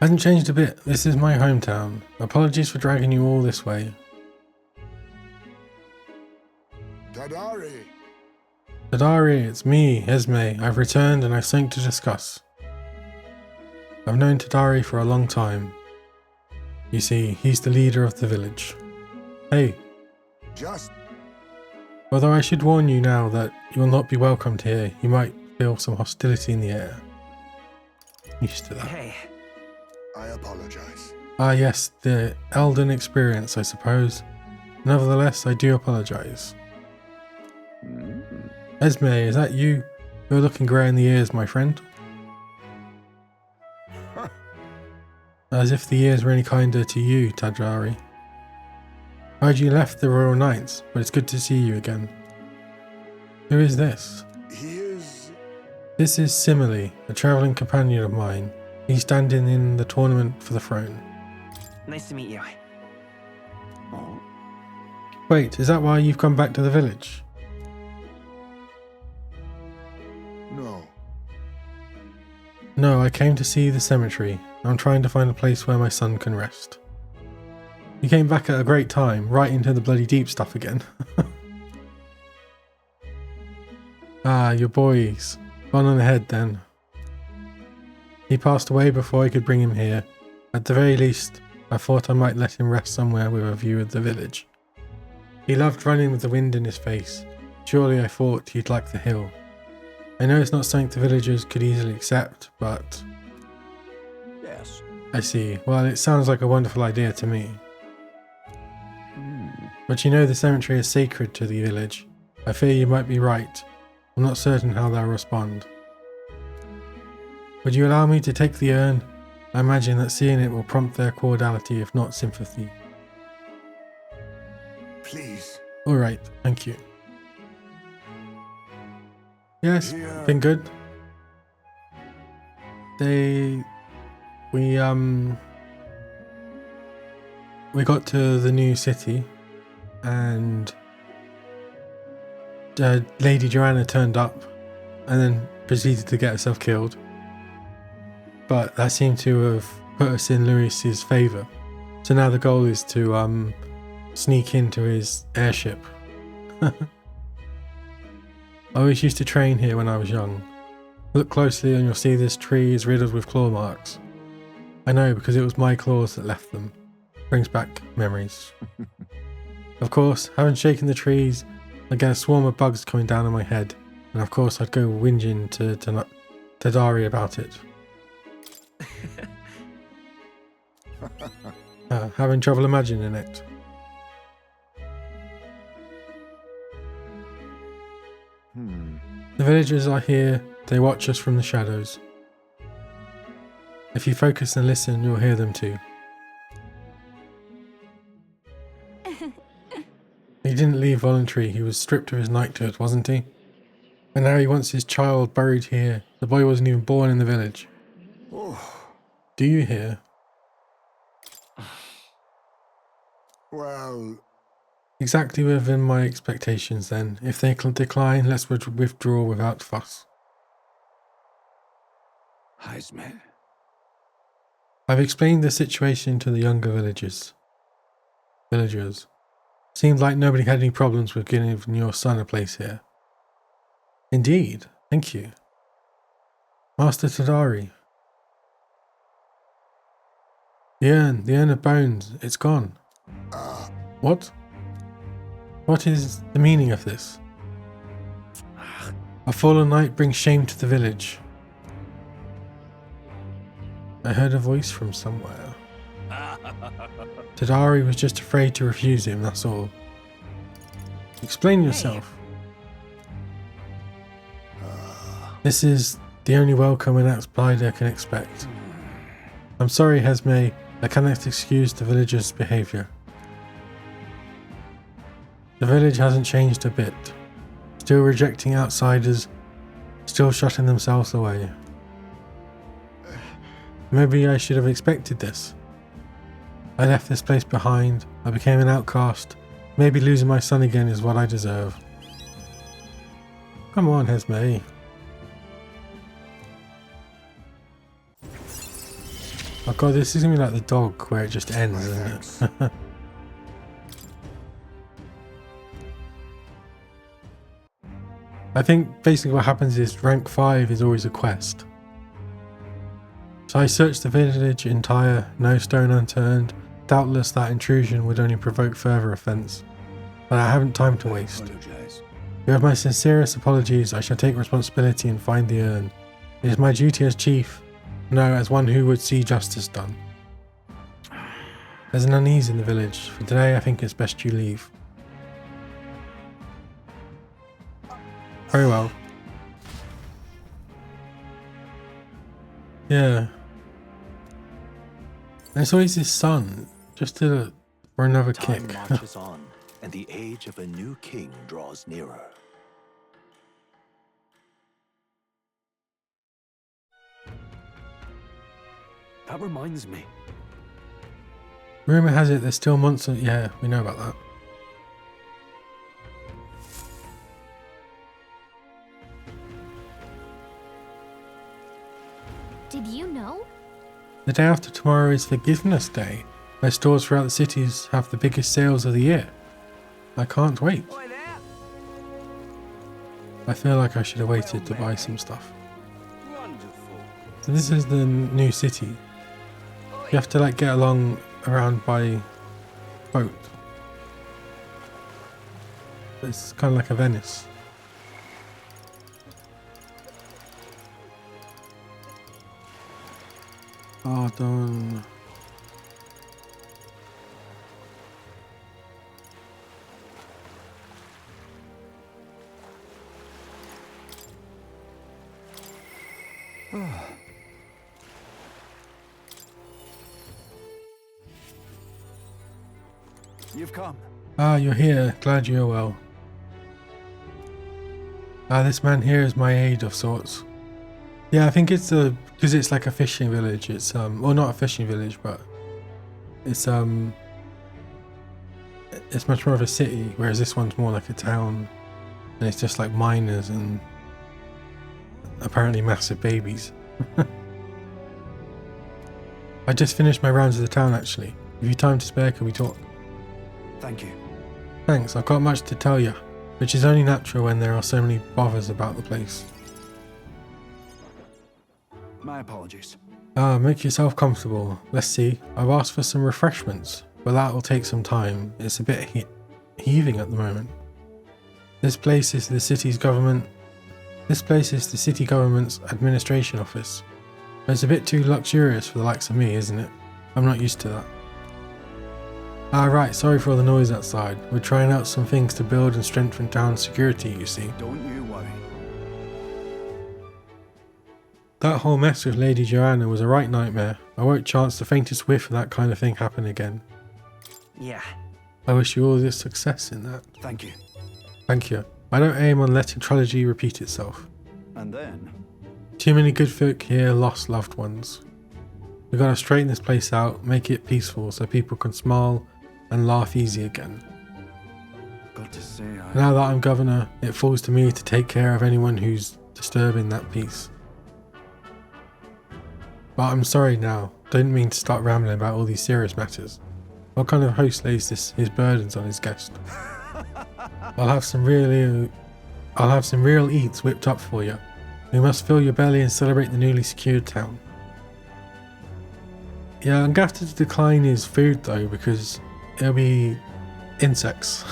Hasn't changed a bit. This is my hometown. Apologies for dragging you all this way. Tadari. Tadari, it's me, Esme. I've returned and I've something to discuss. I've known Tadari for a long time. You see, he's the leader of the village. Hey. Just. Although I should warn you now that you will not be welcomed here. You might feel some hostility in the air. Used to that. Hey. I apologize. Ah yes, the Elden experience, I suppose. Nevertheless, I do apologize. Esme, is that you? You're looking grey in the ears, my friend. As if the ears were any kinder to you, Tadari. I heard you left the Royal Knights, but it's good to see you again. Who is this? He is... This is Simile, a travelling companion of mine. He's standing in the tournament for the throne. Nice to meet you. Wait, is that why you've come back to the village? No. No, I came to see the cemetery. I'm trying to find a place where my son can rest. You came back at a great time, right into the bloody deep stuff again. Ah, your boy's gone on ahead then. He passed away before I could bring him here. At the very least, I thought I might let him rest somewhere with a view of the village. He loved running with the wind in his face. Surely I thought he'd like the hill. I know it's not something the villagers could easily accept, but... Yes. I see. Well, it sounds like a wonderful idea to me. But you know the cemetery is sacred to the village. I fear you might be right. I'm not certain how they'll respond. Would you allow me to take the urn? I imagine that seeing it will prompt their cordiality, if not sympathy. Please. Alright, thank you. Yes, been good. We got to the new city. and Lady Joanna turned up and then proceeded to get herself killed. But that seemed to have put us in Luis's favour. So now the goal is to sneak into his airship. I always used to train here when I was young. Look closely and you'll see this tree is riddled with claw marks. I know because it was my claws that left them. Brings back memories. Of course, having shaken the trees, I get a swarm of bugs coming down on my head, and of course I'd go whinging to Dari about it. Having trouble imagining it. The villagers are here, they watch us from the shadows. If you focus and listen, you'll hear them too. He didn't leave voluntary, he was stripped of his knighthood, wasn't he? And now he wants his child buried here. The boy wasn't even born in the village. Do you hear? Well... Exactly within my expectations then. If they decline, let's withdraw without fuss. Heisme. I've explained the situation to the younger villagers. Seemed like nobody had any problems with giving your son a place here. Indeed, thank you. Master Tadari. The urn of bones, it's gone. What? What is the meaning of this? A fallen knight brings shame to the village. I heard a voice from somewhere. Tadari was just afraid to refuse him, that's all. Explain yourself. This is the only welcome an outsider can expect. I'm sorry, Hesme, I cannot excuse the villagers' behaviour. The village hasn't changed a bit. Still rejecting outsiders, still shutting themselves away. Maybe I should have expected this. I left this place behind, I became an outcast. Maybe losing my son again is what I deserve. Come on, Hesme. Oh god, this is gonna be like the dog where it just ends, isn't it? I think basically what happens is rank 5 is always a quest. So I searched the village entire, no stone unturned. Doubtless that intrusion would only provoke further offence. But I haven't time to waste. You have my sincerest apologies. I shall take responsibility and find the urn. It is my duty as chief, no, as one who would see justice done. There's an unease in the village. For today I think it's best you leave. Very well. Yeah. And it's always his son, just for another Time kick. marches on, and the age of a new king draws nearer. That reminds me. Rumour has it there's still monsters. Yeah, we know about that. Did you know? The day after tomorrow is Forgiveness Day, where stores throughout the cities have the biggest sales of the year. I can't wait. I feel like I should have waited to buy some stuff. So this is the new city. You have to like get along around by boat. It's kind of like a Venice. Pardon. You've come. Ah, you're here. Glad you're well. Ah, this man here is my aide of sorts. Yeah, I think it's because it's like a fishing village. It's well, not a fishing village, but it's it's much more of a city, whereas this one's more like a town, and it's just like miners and apparently massive babies. I just finished my rounds of the town actually. If you time to spare, can we talk? Thank you. Thanks, I've got much to tell you, which is only natural when there are so many bothers about the place. My apologies. Make yourself comfortable. Let's see, I've asked for some refreshments, but that'll take some time. It's a bit heaving at the moment. This place is the city government's administration office. It's a bit too luxurious for the likes of me, isn't it? I'm not used to that. Right, sorry for all the noise outside. We're trying out some things to build and strengthen town security, you see. Don't you worry. That whole mess with Lady Joanna was a right nightmare. I won't chance the faintest whiff of that kind of thing happen again. Yeah. I wish you all the success in that. Thank you. Thank you. I don't aim on letting tragedy repeat itself. And then? Too many good folk here lost loved ones. We gotta straighten this place out, make it peaceful so people can smile and laugh easy again. Got to say, Now that I'm governor, it falls to me to take care of anyone who's disturbing that peace. But I'm sorry now, didn't mean to start rambling about all these serious matters. What kind of host lays his burdens on his guest? I'll have some real eats whipped up for you. We must fill your belly and celebrate the newly secured town. Yeah, I'm going to have to decline his food though, because it'll be insects.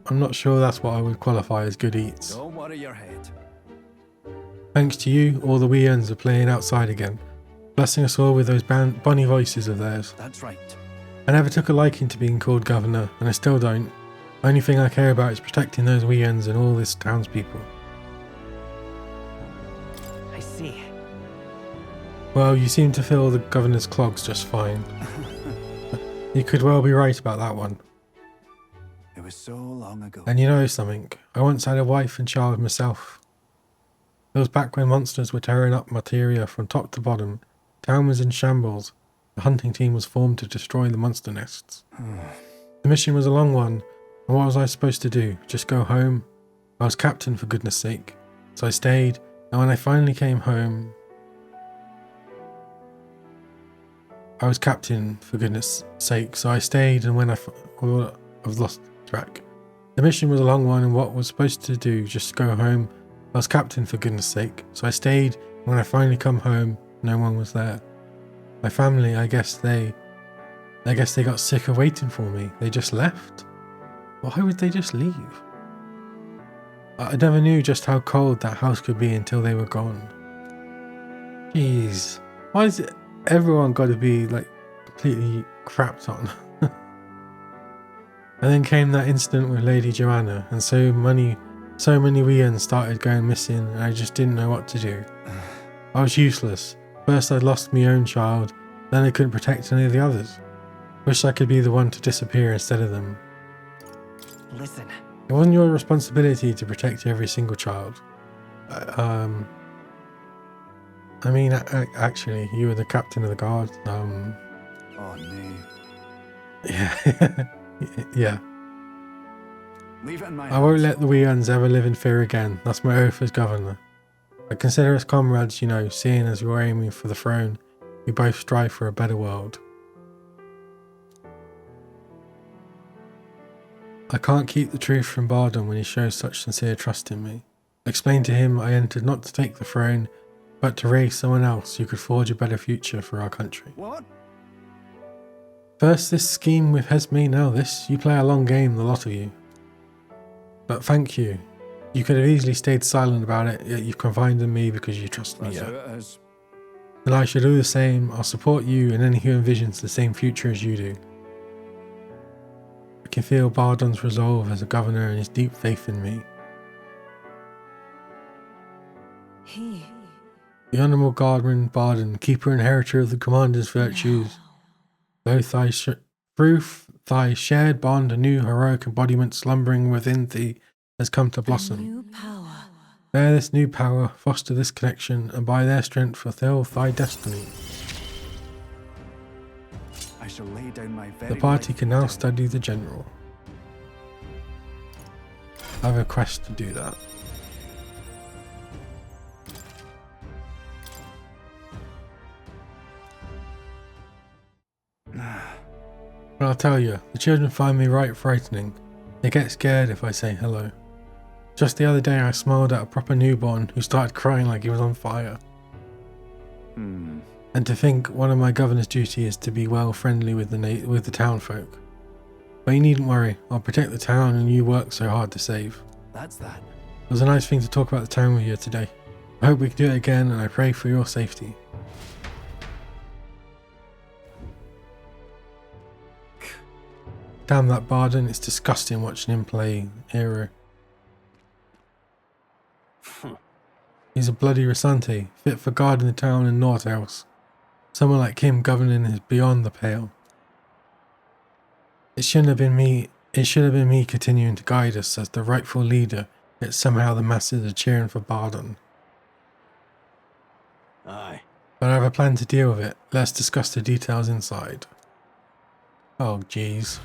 I'm not sure that's what I would qualify as good eats. Don't worry your head. Thanks to you, all the wee uns are playing outside again, blessing us all with those bonny voices of theirs. That's right. I never took a liking to being called governor, and I still don't. Only thing I care about is protecting those wee uns and all this townspeople. I see. Well, you seem to fill the governor's clogs just fine. You could well be right about that one. It was so long ago. And you know something, I once had a wife and child myself. It was back when monsters were tearing up materia from top to bottom. Town was in shambles. The hunting team was formed to destroy the monster nests. The mission was a long one, and what was I supposed to do? Just go home? I was captain, for goodness sake. So I stayed, and when I finally came home... I was captain, for goodness sake, so I stayed, and when I've lost track. The mission was a long one, and what was supposed to do? Just go home? I was captain, for goodness sake, so I stayed, and when I finally come home, no one was there. My family, I guess they got sick of waiting for me. They just left? Why would they just leave? I never knew just how cold that house could be until they were gone. Jeez, why is it everyone got to be like completely crapped on? And then came that incident with Lady Joanna, and so many wee uns started going missing, and I just didn't know what to do. I was useless. First I'd lost my own child, then I couldn't protect any of the others. Wish I could be the one to disappear instead of them. Listen. It wasn't your responsibility to protect every single child. I mean, actually, you were the captain of the guard. Oh no. Yeah. Yeah. Leave it in my I won't hands. let the wee uns ever live in fear again. That's my oath as governor. I consider us comrades, you know, seeing as we're aiming for the throne. We both strive for a better world. I can't keep the truth from Bardon when he shows such sincere trust in me. I explained to him I entered not to take the throne, but to raise someone else who could forge a better future for our country. What? First this scheme with Hesme, now this. You play a long game, the lot of you. But thank you. You could have easily stayed silent about it, yet you've confided in me because you trust me. That's Yeah. how it is. And I should do the same. I'll support you and any who envisions the same future as you do. I can feel Bardon's resolve as a governor and his deep faith in me. The Honourable Guardsman Bardon, keeper and inheritor of the commander's virtues, through thy shared bond, a new heroic embodiment slumbering within thee has come to blossom. Bear this new power, foster this connection, and by their strength fulfill thy destiny. shall lay down my very The party life can now down. study the general. I have a quest to do that. But I'll tell you, the children find me right frightening. They get scared if I say hello. Just the other day I smiled at a proper newborn who started crying like he was on fire. And to think one of my governor's duty is to be well friendly with the town folk. But you needn't worry, I'll protect the town and you work so hard to save. That's that. It was a nice thing to talk about the town with you today. I hope we can do it again and I pray for your safety. Damn that Barden, it's disgusting watching him play hero. He's a bloody Resante, fit for guarding the town and naught else. Someone like him governing is beyond the pale. It should have been me continuing to guide us as the rightful leader, yet somehow the masses are cheering for Barden. Aye. But I have a plan to deal with it. Let's discuss the details inside. Oh jeez.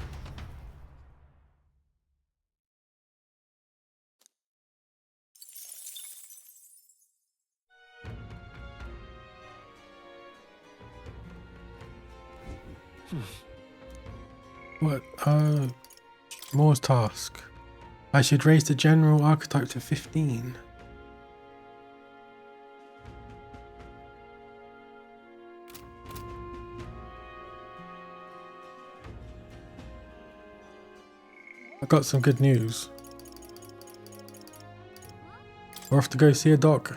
What? Moore's task. I should raise the general archetype to 15. I got some good news. We're off to go see a dog.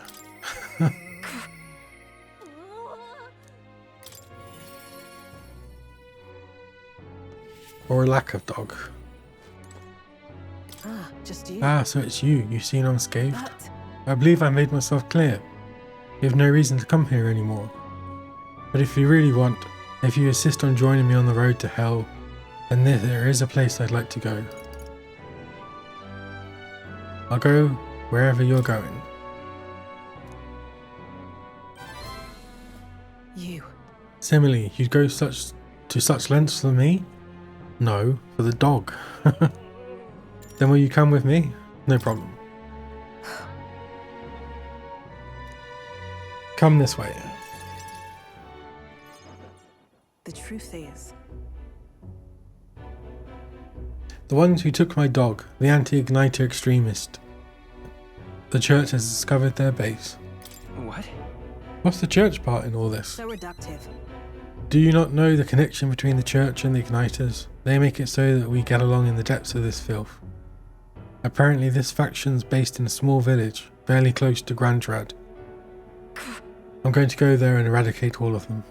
Or a lack of dog. Ah, just you. Ah, so it's you. You seem unscathed. But I believe I made myself clear. You have no reason to come here anymore. But if you really want, if you insist on joining me on the road to hell, then there is a place I'd like to go. I'll go wherever you're going. you. Similarly, you'd go to such lengths for me? No, for the dog. Then will you come with me? No problem. Come this way. The truth is, The ones who took my dog, the anti-igniter extremist. The church has discovered their base. What? What's the church part in all this? so reductive. Do you not know the connection between the church and the igniters? They make it so that we get along in the depths of this filth. Apparently this faction's based in a small village, fairly close to Grantrad. I'm going to go there and eradicate all of them.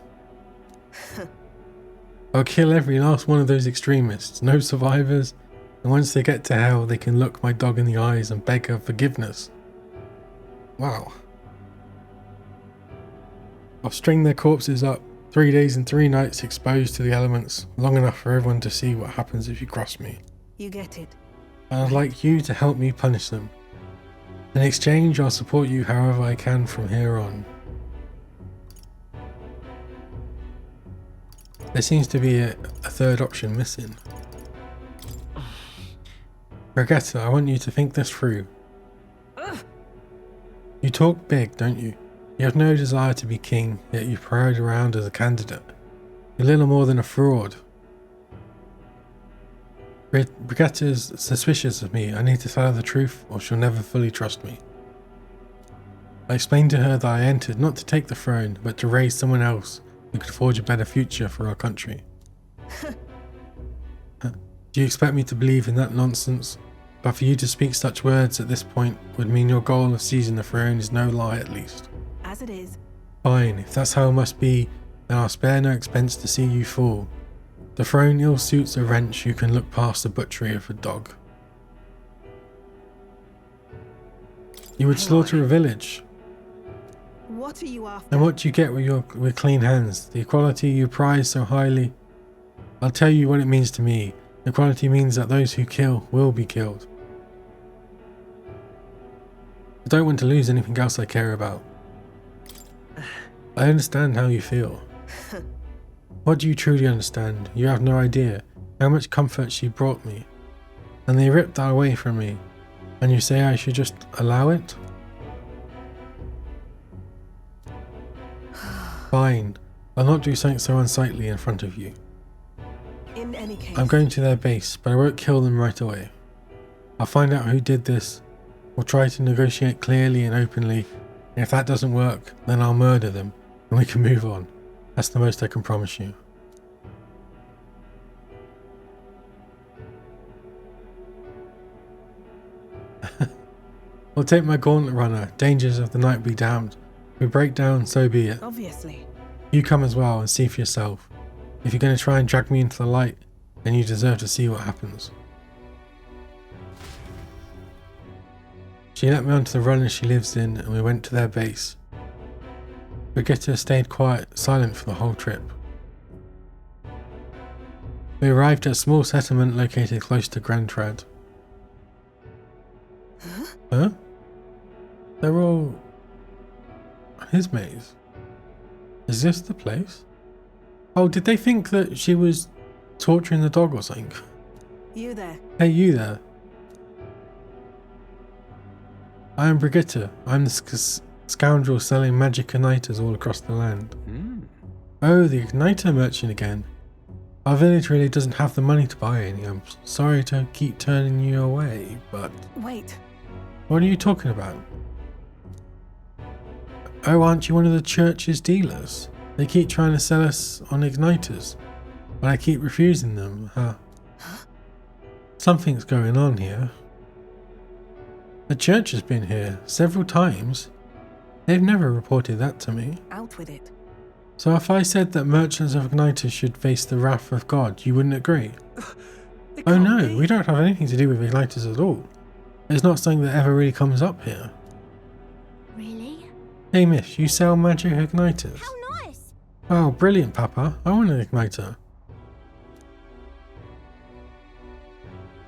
I'll kill every last one of those extremists, no survivors, and once they get to hell they can look my dog in the eyes and beg her forgiveness. Wow. I'll string their corpses up, 3 days and 3 nights exposed to the elements, long enough for everyone to see what happens if you cross me. You get it. And I'd like you to help me punish them. In exchange, I'll support you however I can from here on. There seems to be a third option missing. Regetta, I want you to think this through. You talk big, don't you? You have no desire to be king, yet you parade around as a candidate. You're little more than a fraud. Brigette's suspicious of me. I need to tell her the truth, or she'll never fully trust me. I explained to her that I entered not to take the throne, but to raise someone else who could forge a better future for our country. Do you expect me to believe in that nonsense? But for you to speak such words at this point would mean your goal of seizing the throne is no lie, at least. As it is. Fine, if that's how it must be, then I'll spare no expense to see you fall. The throne ill suits a wrench who can look past the butchery of a dog. You would slaughter a village. What are you after? And what do you get with clean hands? The equality you prize so highly? I'll tell you what it means to me. Equality means that those who kill will be killed. I don't want to lose anything else I care about. I understand how you feel. What do you truly understand? You have no idea how much comfort she brought me. And they ripped that away from me. And you say I should just allow it? Fine. I'll not do something so unsightly in front of you. In any case, I'm going to their base, but I won't kill them right away. I'll find out who did this. We'll try to negotiate clearly and openly. And if that doesn't work, then I'll murder them and we can move on. That's the most I can promise you. We'll take my gauntlet runner. Dangers of the night be damned. If we break down, so be it. obviously. You come as well and see for yourself. If you're going to try and drag me into the light, then you deserve to see what happens. She let me onto the run she lives in and we went to their base. Brigitte stayed quiet, silent for the whole trip. We arrived at a small settlement located close to Grand Trad. Huh? They're all his mates. Is this the place? Oh, did they think that she was torturing the dog or something? You there? Hey, you there. I am Brigitte. I'm the scoundrel selling magic igniters all across the land. Oh, the igniter merchant again. Our village really doesn't have the money to buy any. I'm sorry to keep turning you away, but... Wait. What are you talking about? Oh, aren't you one of the church's dealers? They keep trying to sell us on igniters, but I keep refusing them, huh? Something's going on here. The church has been here several times. They've never reported that to me. Out with it. So if I said that merchants of igniters should face the wrath of God, you wouldn't agree? Oh no, we don't have anything to do with igniters at all. It's not something that ever really comes up here. Really? Hey miss, you sell magic igniters? How nice! Oh, brilliant, Papa. I want an igniter.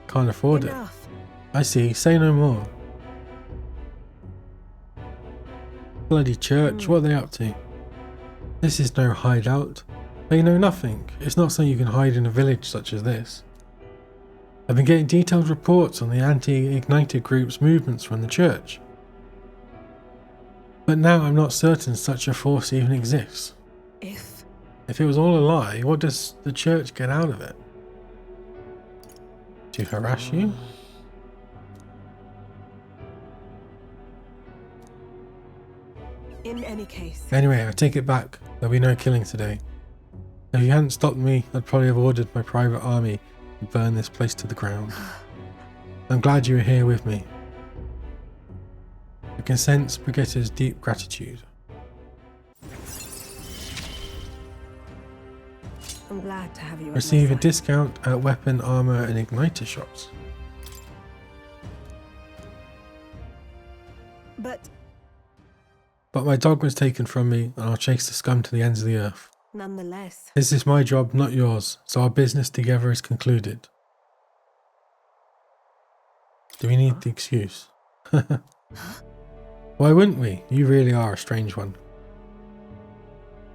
Can't afford it. I see. Say no more. Bloody church, what are they up to? This is no hideout. They know nothing. It's not something you can hide in a village such as this. I've been getting detailed reports on the anti-ignited group's movements from the church. But now I'm not certain such a force even exists. If it was all a lie, what does the church get out of it? To harass you? In any case. Anyway, I take it back. There'll be no killing today. If you hadn't stopped me, I'd probably have ordered my private army to burn this place to the ground. I'm glad you were here with me. I can sense Brigitte's deep gratitude. I'm glad to have you. Receive a discount at weapon, armor, and igniter shops. But my dog was taken from me, and I'll chase the scum to the ends of the earth. Nonetheless. This is my job, not yours, so our business together is concluded. Do we need the excuse? Why wouldn't we? You really are a strange one.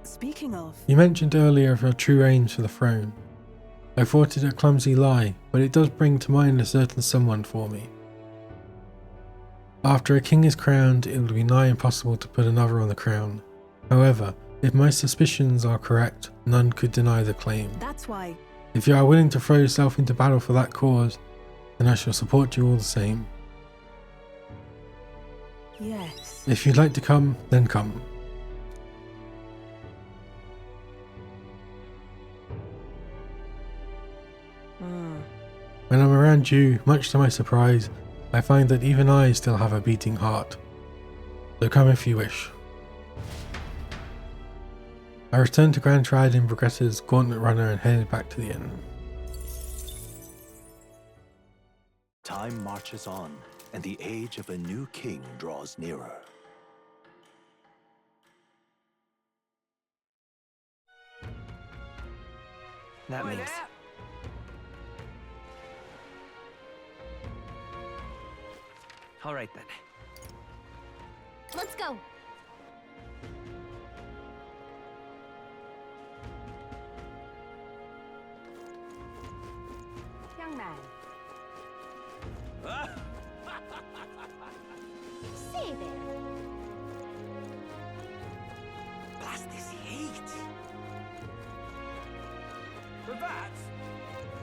Speaking of... You mentioned earlier of your true aims for the throne. I thought it a clumsy lie, but it does bring to mind a certain someone for me. After a king is crowned, it will be nigh impossible to put another on the crown. However, if my suspicions are correct, none could deny the claim. That's why. If you are willing to throw yourself into battle for that cause, then I shall support you all the same. Yes. If you'd like to come, then come. When I'm around you, much to my surprise, I find that even I still have a beating heart. So come if you wish. I returned to Grand Trad in Brigitte's gauntlet runner and headed back to the inn. Time marches on, and the age of a new king draws nearer. That means... All right then. Let's go. man. Say there. Blast this heat. But that...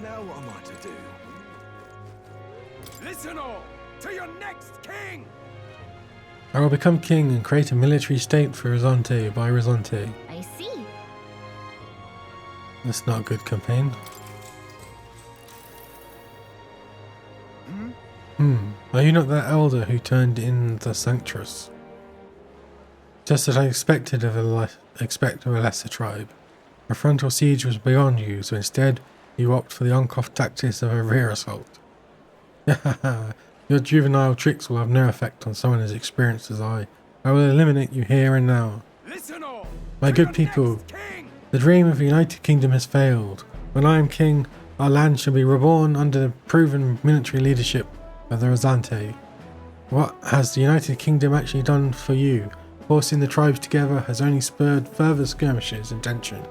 Now what am I to do? Listen all! To your next king! I will become king and create a military state for Resante by Resante. I see. That's not a good campaign. Are you not that elder who turned in the Sanctress? Just as I expected of a lesser tribe. A frontal siege was beyond you, so instead you opt for the on-off tactics of a rear assault. Your juvenile tricks will have no effect on someone as experienced as I. I will eliminate you here and now. My good people, the dream of a united kingdom has failed. When I am king, our land shall be reborn under the proven military leadership of the Resante. What has the United Kingdom actually done for you? Forcing the tribes together has only spurred further skirmishes and tension.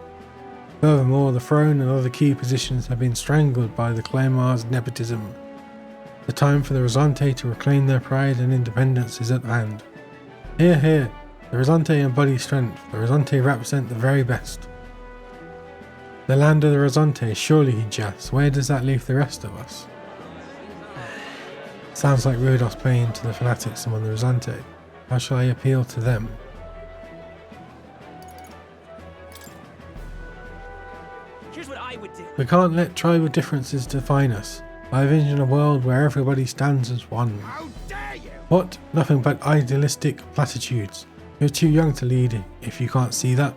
Furthermore, the throne and other key positions have been strangled by the Claymar's nepotism. The time for the Resante to reclaim their pride and independence is at hand. Hear, hear. The Resante embody strength. The Resante represent the very best. The land of the Resante, surely, he jests. Where does that leave the rest of us? Sounds like Rudolph's playing to the fanatics among the Resante. How shall I appeal to them? Here's what I would do. We can't let tribal differences define us. I envision a world where everybody stands as one. How dare you! What? Nothing but idealistic platitudes. You're too young to lead if you can't see that.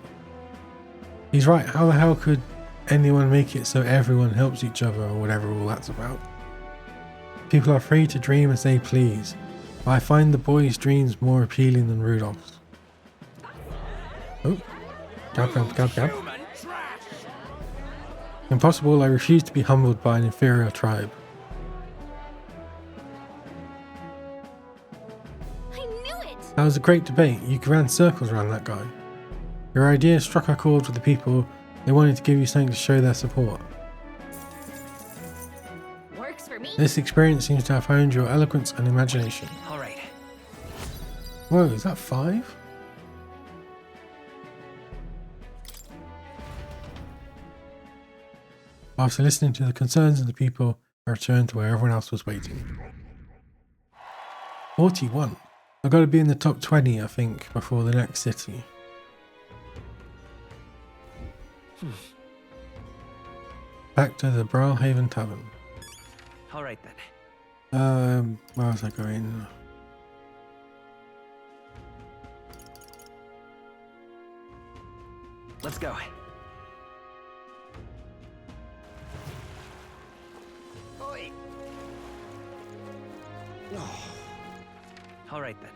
He's right. How the hell could anyone make it so everyone helps each other or whatever all that's about? People are free to dream as they please, but I find the boy's dreams more appealing than Rudolph's. Oh. Gab. Impossible, I refuse to be humbled by an inferior tribe. I knew it! That was a great debate. You ran circles around that guy. Your idea struck a chord with the people. They wanted to give you something to show their support. Works for me. This experience seems to have honed your eloquence and imagination. All right. Whoa, is that 5? After listening to the concerns of the people, I returned to where everyone else was waiting. 41. I've got to be in the top 20, I think, before the next city. Back to the Bralhaven Tavern. All right then. Where was I going? Let's go. Oi. All right then.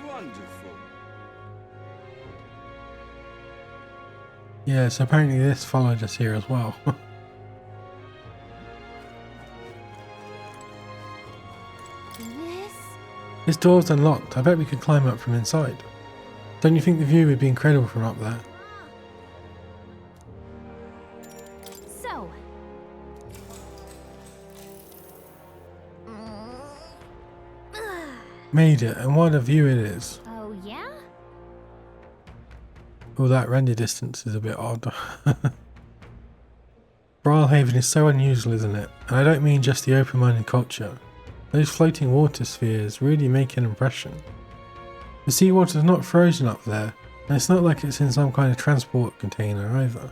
Wonderful. Yeah, so apparently this followed us here as well. This door's unlocked. I bet we could climb up from inside. Don't you think the view would be incredible from up there? So. Made it, and what a view it is. Oh, yeah? Oh, that render distance is a bit odd. Bralhaven is so unusual, isn't it? And I don't mean just the open-minded culture. Those floating water spheres really make an impression. The seawater's not frozen up there, and it's not like it's in some kind of transport container either.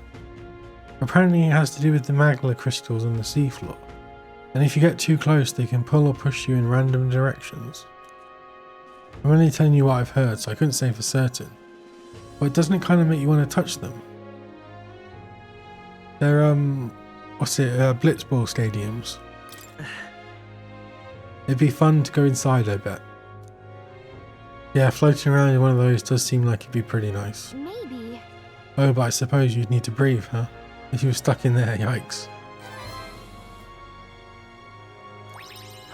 Apparently it has to do with the magma crystals on the seafloor, and if you get too close they can pull or push you in random directions. I'm only telling you what I've heard, so I couldn't say for certain. But doesn't it kind of make you want to touch them? They're, blitzball stadiums. It'd be fun to go inside, I bet. Yeah, floating around in one of those does seem like it'd be pretty nice. Maybe. Oh, but I suppose you'd need to breathe, huh? If you were stuck in there, yikes.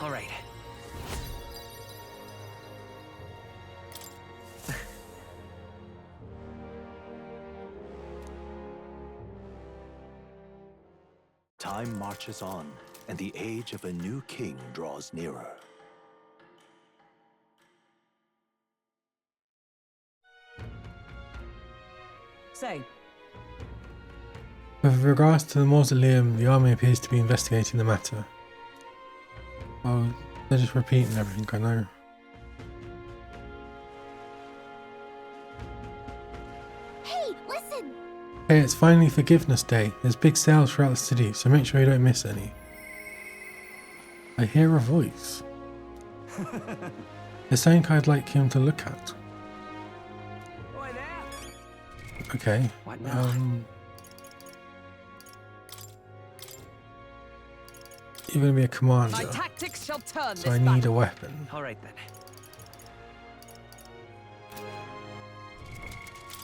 All right. Time marches on, and the age of a new king draws nearer. Say, With regards to the mausoleum, the army appears to be investigating the matter. Oh, they're just repeating everything I know. Hey, listen! Hey, it's finally Forgiveness Day. There's big sales throughout the city, so make sure you don't miss any. I hear a voice. There's something I'd like him to look at. Okay. What now? You're going to be a commander, my tactics shall turn so I need a weapon. All right then.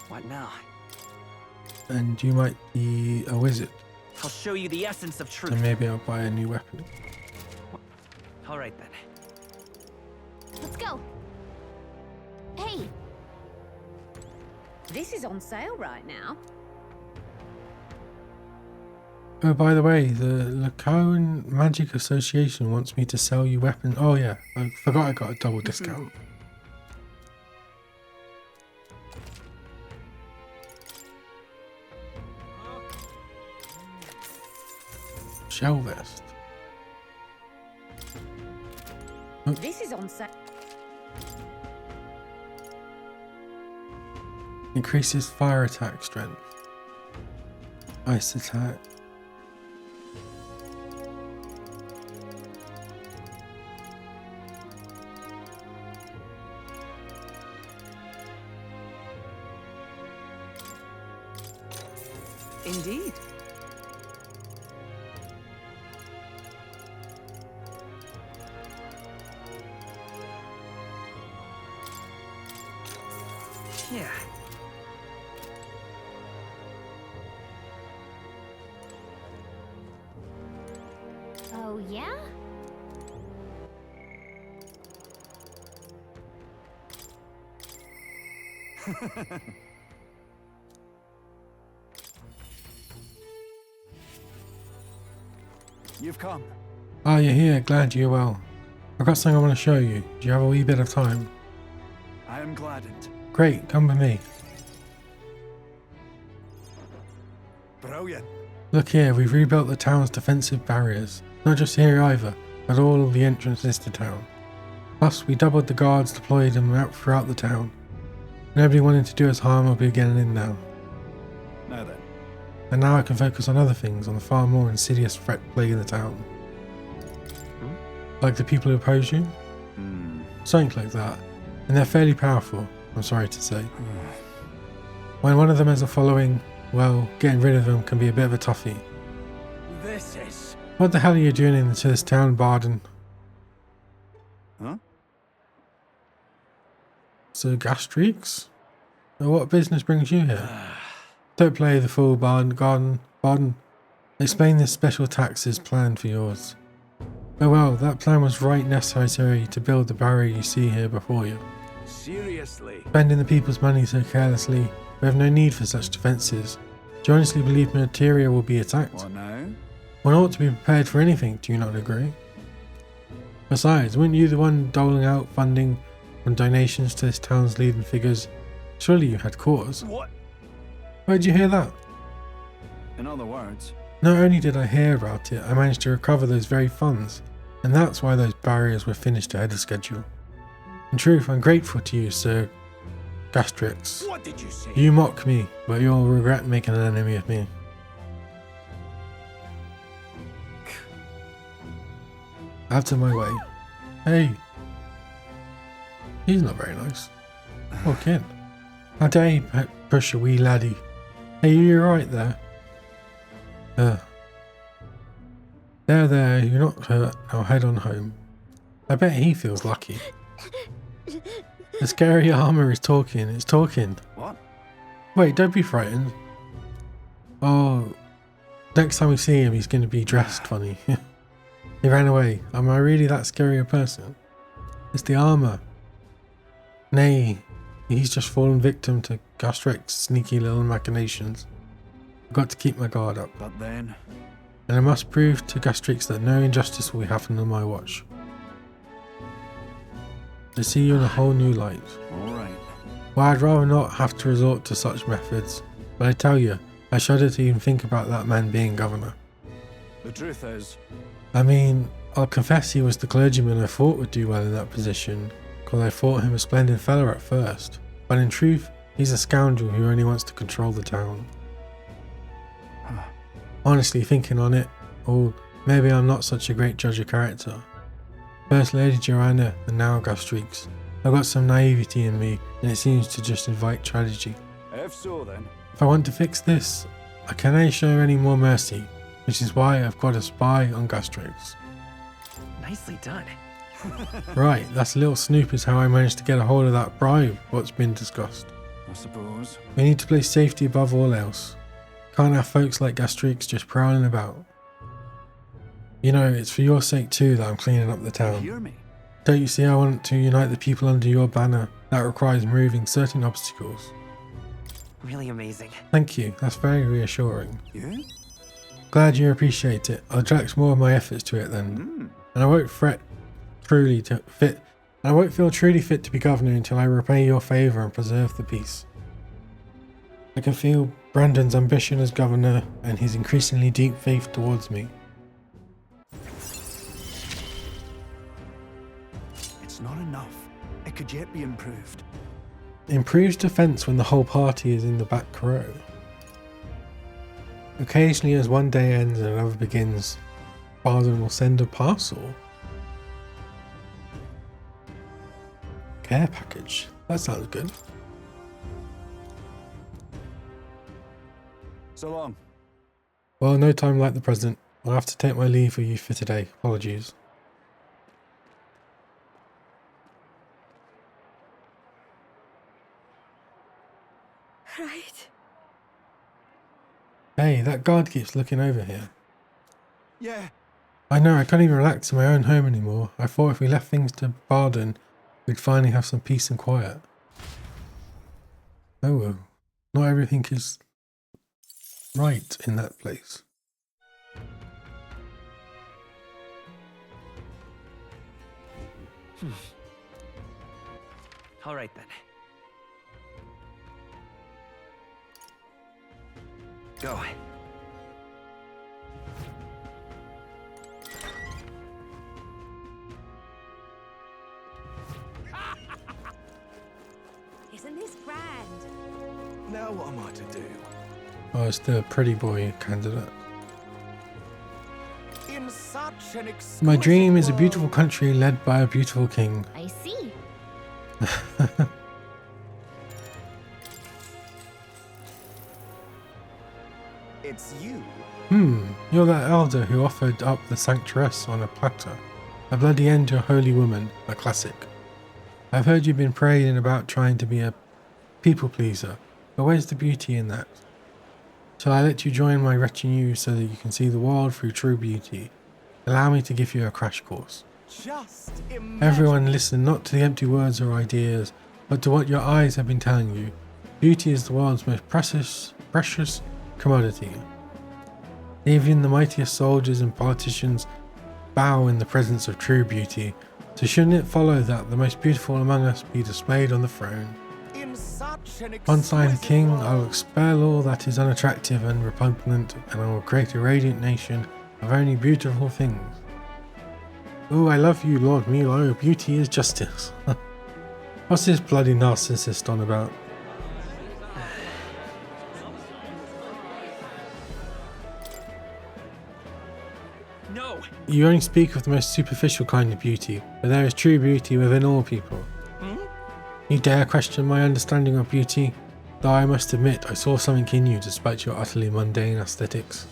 What now? And you might be a wizard, I'll show you the essence of truth. so maybe I'll buy a new weapon. All right then. Let's go. Hey, This is on sale right now. Oh, by the way, the Lacoan Magic Association wants me to sell you weapons. Oh yeah, I forgot I got a double discount. Shell vest. Oh. This is on sale. Increases fire attack strength. Ice attack. Indeed. Yeah. oh yeah? You've come. Oh, you're here. Glad you're well. I've got something I want to show you. Do you have a wee bit of time? I am gladdened. Great, come with me. Brilliant. Look here, we've rebuilt the town's defensive barriers. Not just here either, but all of the entrances to town. Plus, we doubled the guards deployed them out throughout the town. Nobody wanting to do us harm will be getting in now. Now then. And now I can focus on other things, on the far more insidious threat plaguing the town. Like the people who oppose you? Something like that. And they're fairly powerful, I'm sorry to say. When one of them has a following, well, getting rid of them can be a bit of a toughie. This is... What the hell are you doing into this town, Barden? Huh? So, Gastrix? What business brings you here? Don't play the fool, Barden. Explain this special taxes plan for yours. Oh well, that plan was right necessary to build the barrier you see here before you. Seriously? Spending the people's money so carelessly, we have no need for such defences. Do you honestly believe Materia will be attacked? What now? One ought to be prepared for anything, do you not agree? Besides, weren't you the one doling out funding from donations to this town's leading figures? Surely you had cause. What? Where'd you hear that? In other words... Not only did I hear about it, I managed to recover those very funds, and that's why those barriers were finished ahead of schedule. In truth, I'm grateful to you, Sir Gastrix. What did you say? You mock me, but you'll regret making an enemy of me. Out of my way. Hey. He's not very nice. Walk in. How dare you push a wee laddie? Hey, you right there? There, you're not hurt. Now head on home. I bet he feels lucky. The scary armor is talking. It's talking. What? Wait, don't be frightened. Oh, next time we see him, he's going to be dressed funny. He ran away. Am I really that scary a person? It's the armor. Nay, he's just fallen victim to Gastrix's sneaky little machinations. I've got to keep my guard up. But then... and I must prove to Gastrix that no injustice will happen on my watch. I see you in a whole new light. Alright. Well, I'd rather not have to resort to such methods, but I tell you, I shudder to even think about that man being governor. The truth is... I mean, I'll confess he was the clergyman I thought would do well in that position, because I thought him a splendid fellow at first, but in truth, he's a scoundrel who only wants to control the town. Honestly, thinking on it, or maybe I'm not such a great judge of character. First Lady Joanna and now Gastrix. I've got some naivety in me, and it seems to just invite tragedy. If so then. If I want to fix this, I can't show any more mercy, which is why I've got a spy on Gastrix. Nicely done. Right, that's a little snoop is how I managed to get a hold of that bribe, what's been discussed. I suppose. We need to place safety above all else. Can't have folks like Gastrix just prowling about. You know, it's for your sake too that I'm cleaning up the town. Hear me? Don't you see I want to unite the people under your banner? That requires removing certain obstacles. Really amazing. Thank you, that's very reassuring. Yeah? Glad you appreciate it. I'll direct more of my efforts to it then. And I won't feel truly fit to be governor until I repay your favour and preserve the peace. I can feel Brandon's ambition as governor and his increasingly deep faith towards me. It's not enough. It could yet be improved. Improves defence when the whole party is in the back row. Occasionally, as one day ends and another begins, Bardon will send a parcel. Care package. That sounds good. So long. Well, no time like the present. I'll have to take my leave of you for today. Apologies. Right. Hey, that guard keeps looking over here. Yeah. I know, I can't even relax in my own home anymore. I thought if we left things to Bardon, we'd finally have some peace and quiet. Oh well, not everything is right in that place. All right then. Go. Isn't this grand? Now what am I to do? Oh, it's the pretty boy candidate. In such an My dream is a beautiful country led by a beautiful king. I see. It's you. You're that elder who offered up the sanctuaress on a platter. A bloody end to a holy woman, a classic. I've heard you've been praying about trying to be a people pleaser, but where's the beauty in that? Shall I let you join my retinue so that you can see the world through true beauty? Allow me to give you a crash course. Just imagine. Everyone listen not to the empty words or ideas, but to what your eyes have been telling you. Beauty is the world's most precious commodity. Even the mightiest soldiers and politicians bow in the presence of true beauty, so shouldn't it follow that the most beautiful among us be displayed on the throne? In such an Once I am exquisite king, world. I will expel all that is unattractive and repugnant, and I will create a radiant nation of only beautiful things. Ooh, I love you, Lord Milo. Beauty is justice. What's this bloody narcissist on about? No. You only speak of the most superficial kind of beauty, but there is true beauty within all people. You dare question my understanding of beauty? Though I must admit I saw something in you despite your utterly mundane aesthetics.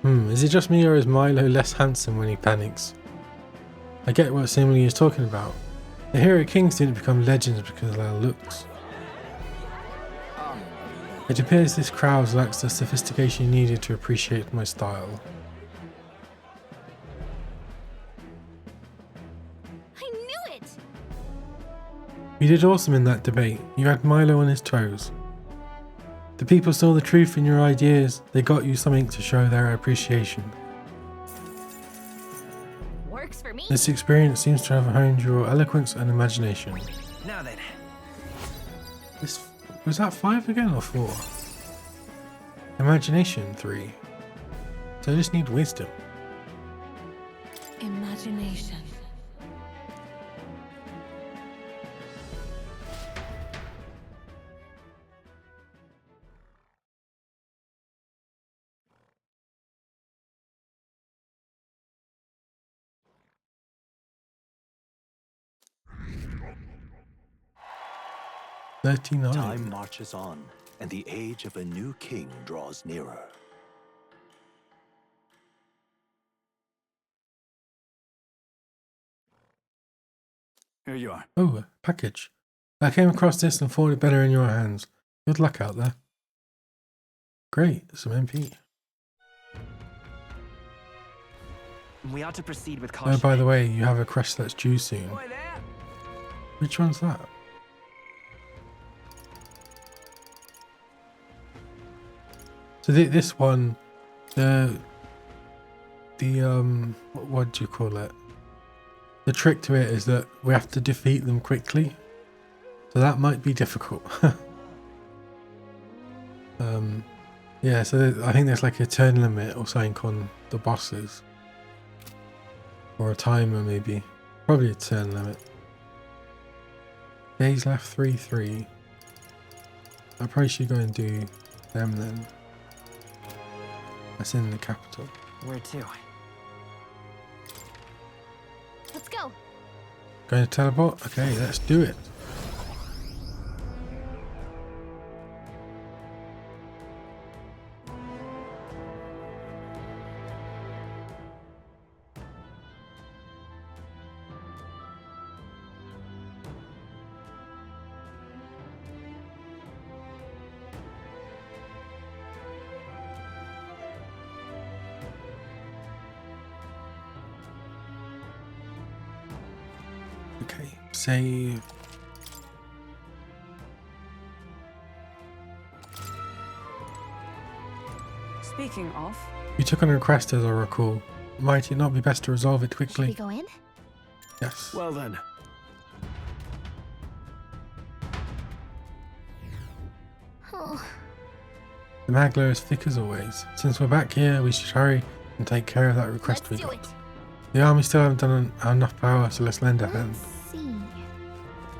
Is it just me or is Milo less handsome when he panics? I get what Simile is talking about. The hero kings didn't become legends because of their looks. It appears this crowd lacks the sophistication needed to appreciate my style. I knew it! You did awesome in that debate. You had Milo on his toes. The people saw the truth in your ideas. They got you something to show their appreciation. Works for me. This experience seems to have honed your eloquence and imagination. Now then. Was that 5 again or 4? Imagination 3. So I just need wisdom. Imagination. Time marches on, and the age of a new king draws nearer. Here you are. Oh, a package. I came across this and thought it better in your hands. Good luck out there. Great, some MP. We ought to proceed with Oh, caution. by the way, you have a crash that's due soon. Which one's that? So this one, what do you call it? The trick to it is that we have to defeat them quickly, so that might be difficult. Yeah, so I think there's like a turn limit or something on the bosses, or a timer maybe. Probably a turn limit. Days left 3-3. I probably should go and do them then. That's in the capital. Where to? Let's go. Going to teleport? Okay, let's do it. Okay, save. Speaking of, You took on a request as I recall. Might it not be best to resolve it Should we quickly? go in? Yes. Well then. Oh, The Magler is thick as always. Since we're back here, we should hurry and take care of that request we let's do got. it. The army still haven't done enough power, so let's lend a hand. Let's see.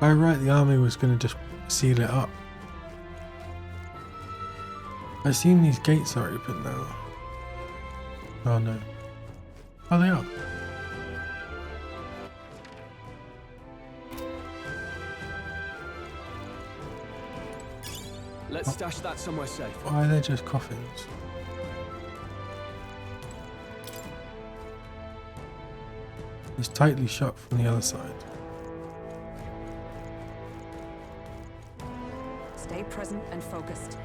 Oh right, the army was going to just seal it up. I assume these gates are open now. Oh no. Oh, they are. Let's stash that somewhere safe. Why are they just coffins? It's tightly shut from the other side. stay present and focused.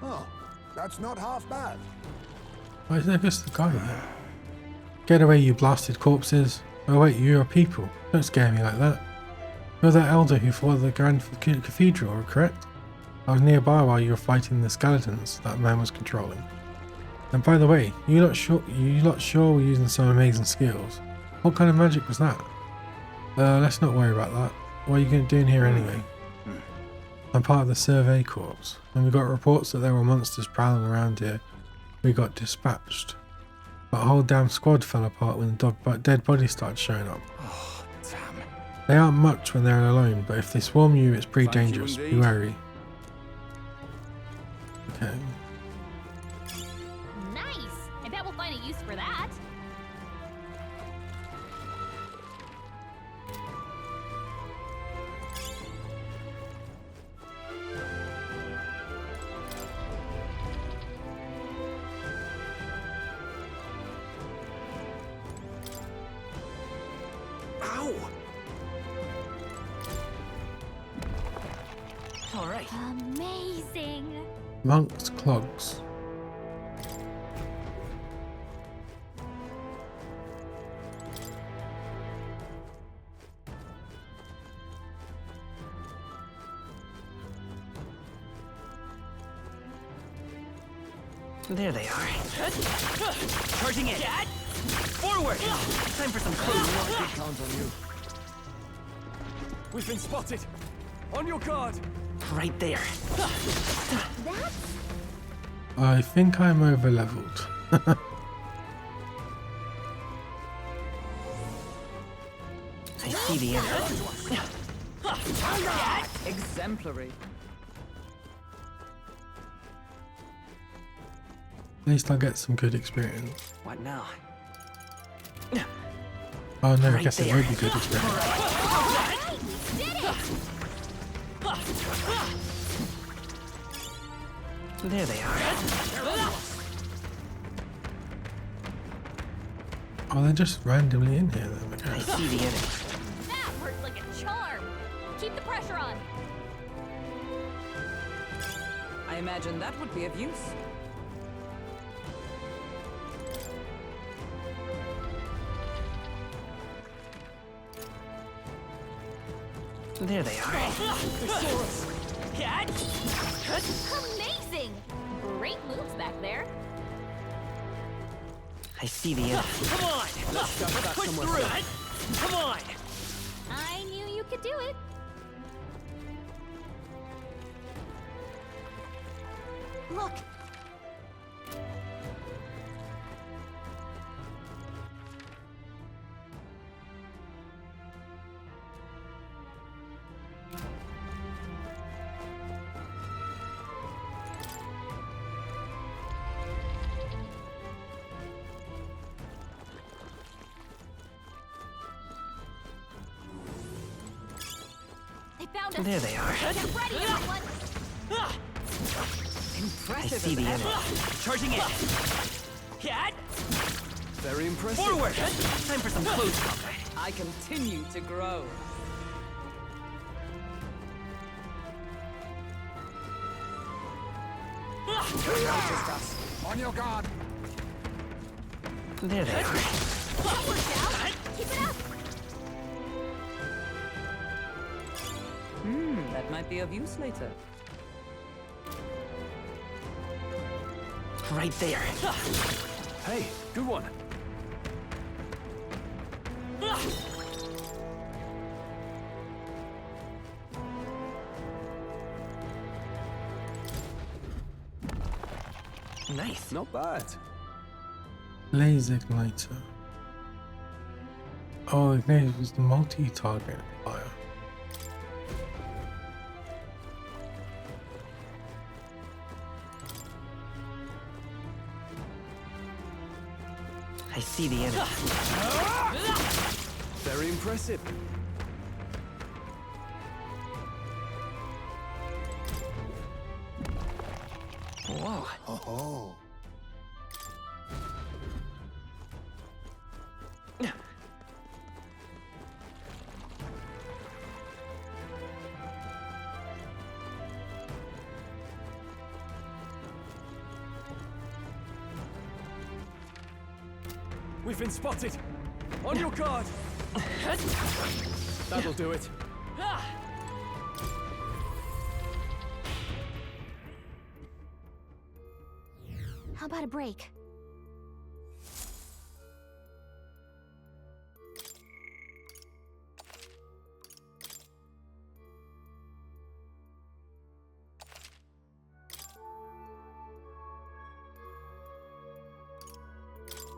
Oh, that's not half bad. Why is there just a guy there? Get away, you blasted corpses. Oh wait, you're people. Don't scare me like that. You're that elder who fought at the Grand Cathedral, correct? I was nearby while you were fighting the skeletons that man was controlling. And by the way, you lot sure were using some amazing skills. What kind of magic was that? Let's not worry about that. What are you doing here anyway? I'm part of the Survey Corps. When we got reports that there were monsters prowling around here, we got dispatched. But a whole damn squad fell apart when the dead bodies started showing up. Oh, damn. They aren't much when they're alone, but if they swarm you, it's pretty Thank you dangerous. Be indeed. wary. Okay. Nice! I bet we'll find a use for that. Ow! All right. Amazing! Monk's clogs. There they are. Charging in. Forward! Time for some close. Count on you. We've been spotted. On your guard. Right there. That's... I think I'm over leveled. I see the enemy. Exemplary. At least I'll get some good experience. What now? Oh no, I Right guess it there. won't be good experience. Alright, we did it! There they are. Oh, they're just randomly in here then, I okay. see the enemy. That worked like a charm! Keep the pressure on! I imagine that would be of use. There they are. Amazing! Great moves back there. I see the enemy. Come on! Let's push through! Come on! I knew you could do it. Look! They found us. There they are. Get ready, everyone! I see the enemy. Charging in. Very impressive. Forward! Time for some close combat. I continue to grow. On your guard. There they are. Upward, Cal! Keep it up! That might be of use later. Right there. Hey, good one. Nice. Not bad. Laser igniter. Oh, the igniter was the multi-target fire. I see the enemy. Very impressive. Whoa. Oh. We've been spotted. On your guard. That'll do it. How about a break?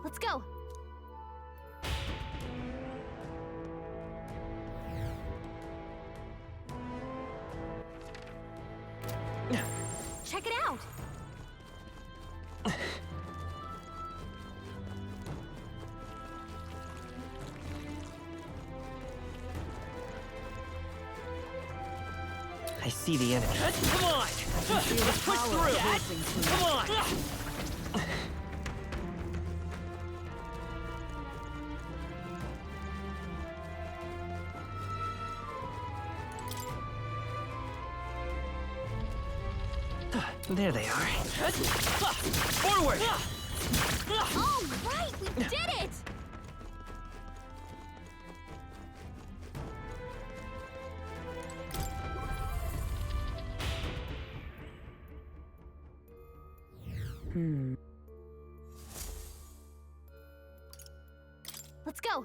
Let's go! Check it out! I see the enemy. Come on! Push through! Come on! There they are. Forward! All right, we did it! Let's go.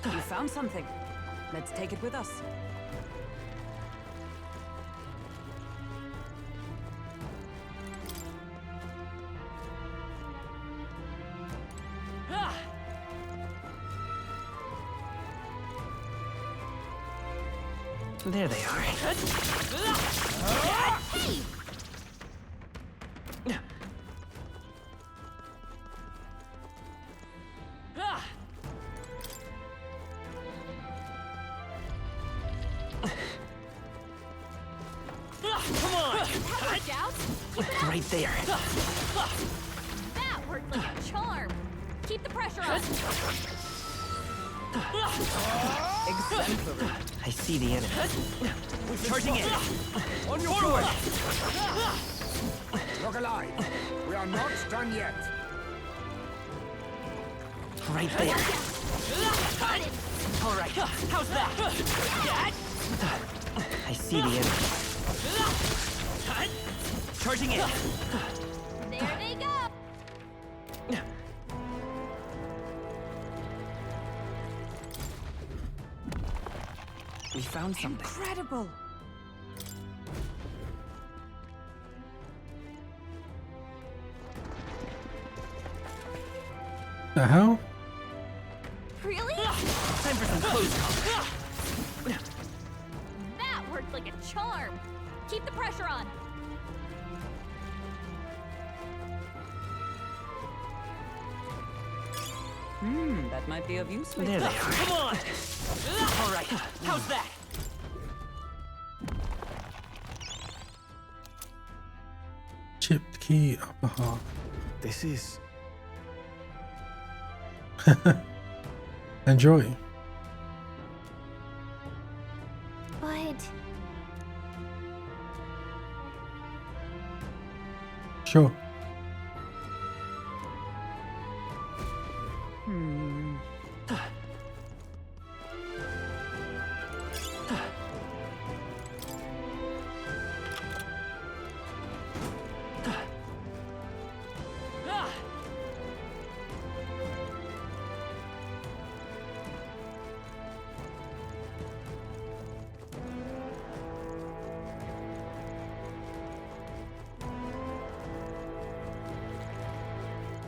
You found something. Let's take it with us. There they are. Hey! Come on! That worked out. Keep it up. Right there. That worked like a charm. Keep the pressure on. Exemplary. I see the enemy. Charging in! On your Forward! Look alive. We are not done yet. Right there. All right, how's that? I see the enemy. Charging in! There they go. We found something. Incredible. The hell? Really? Time for some close calls. That worked like a charm. Keep the pressure on. That might be of use later. There they are. Come on! All right, how's that? Chipped key upper half. This is... Enjoy. But Sure.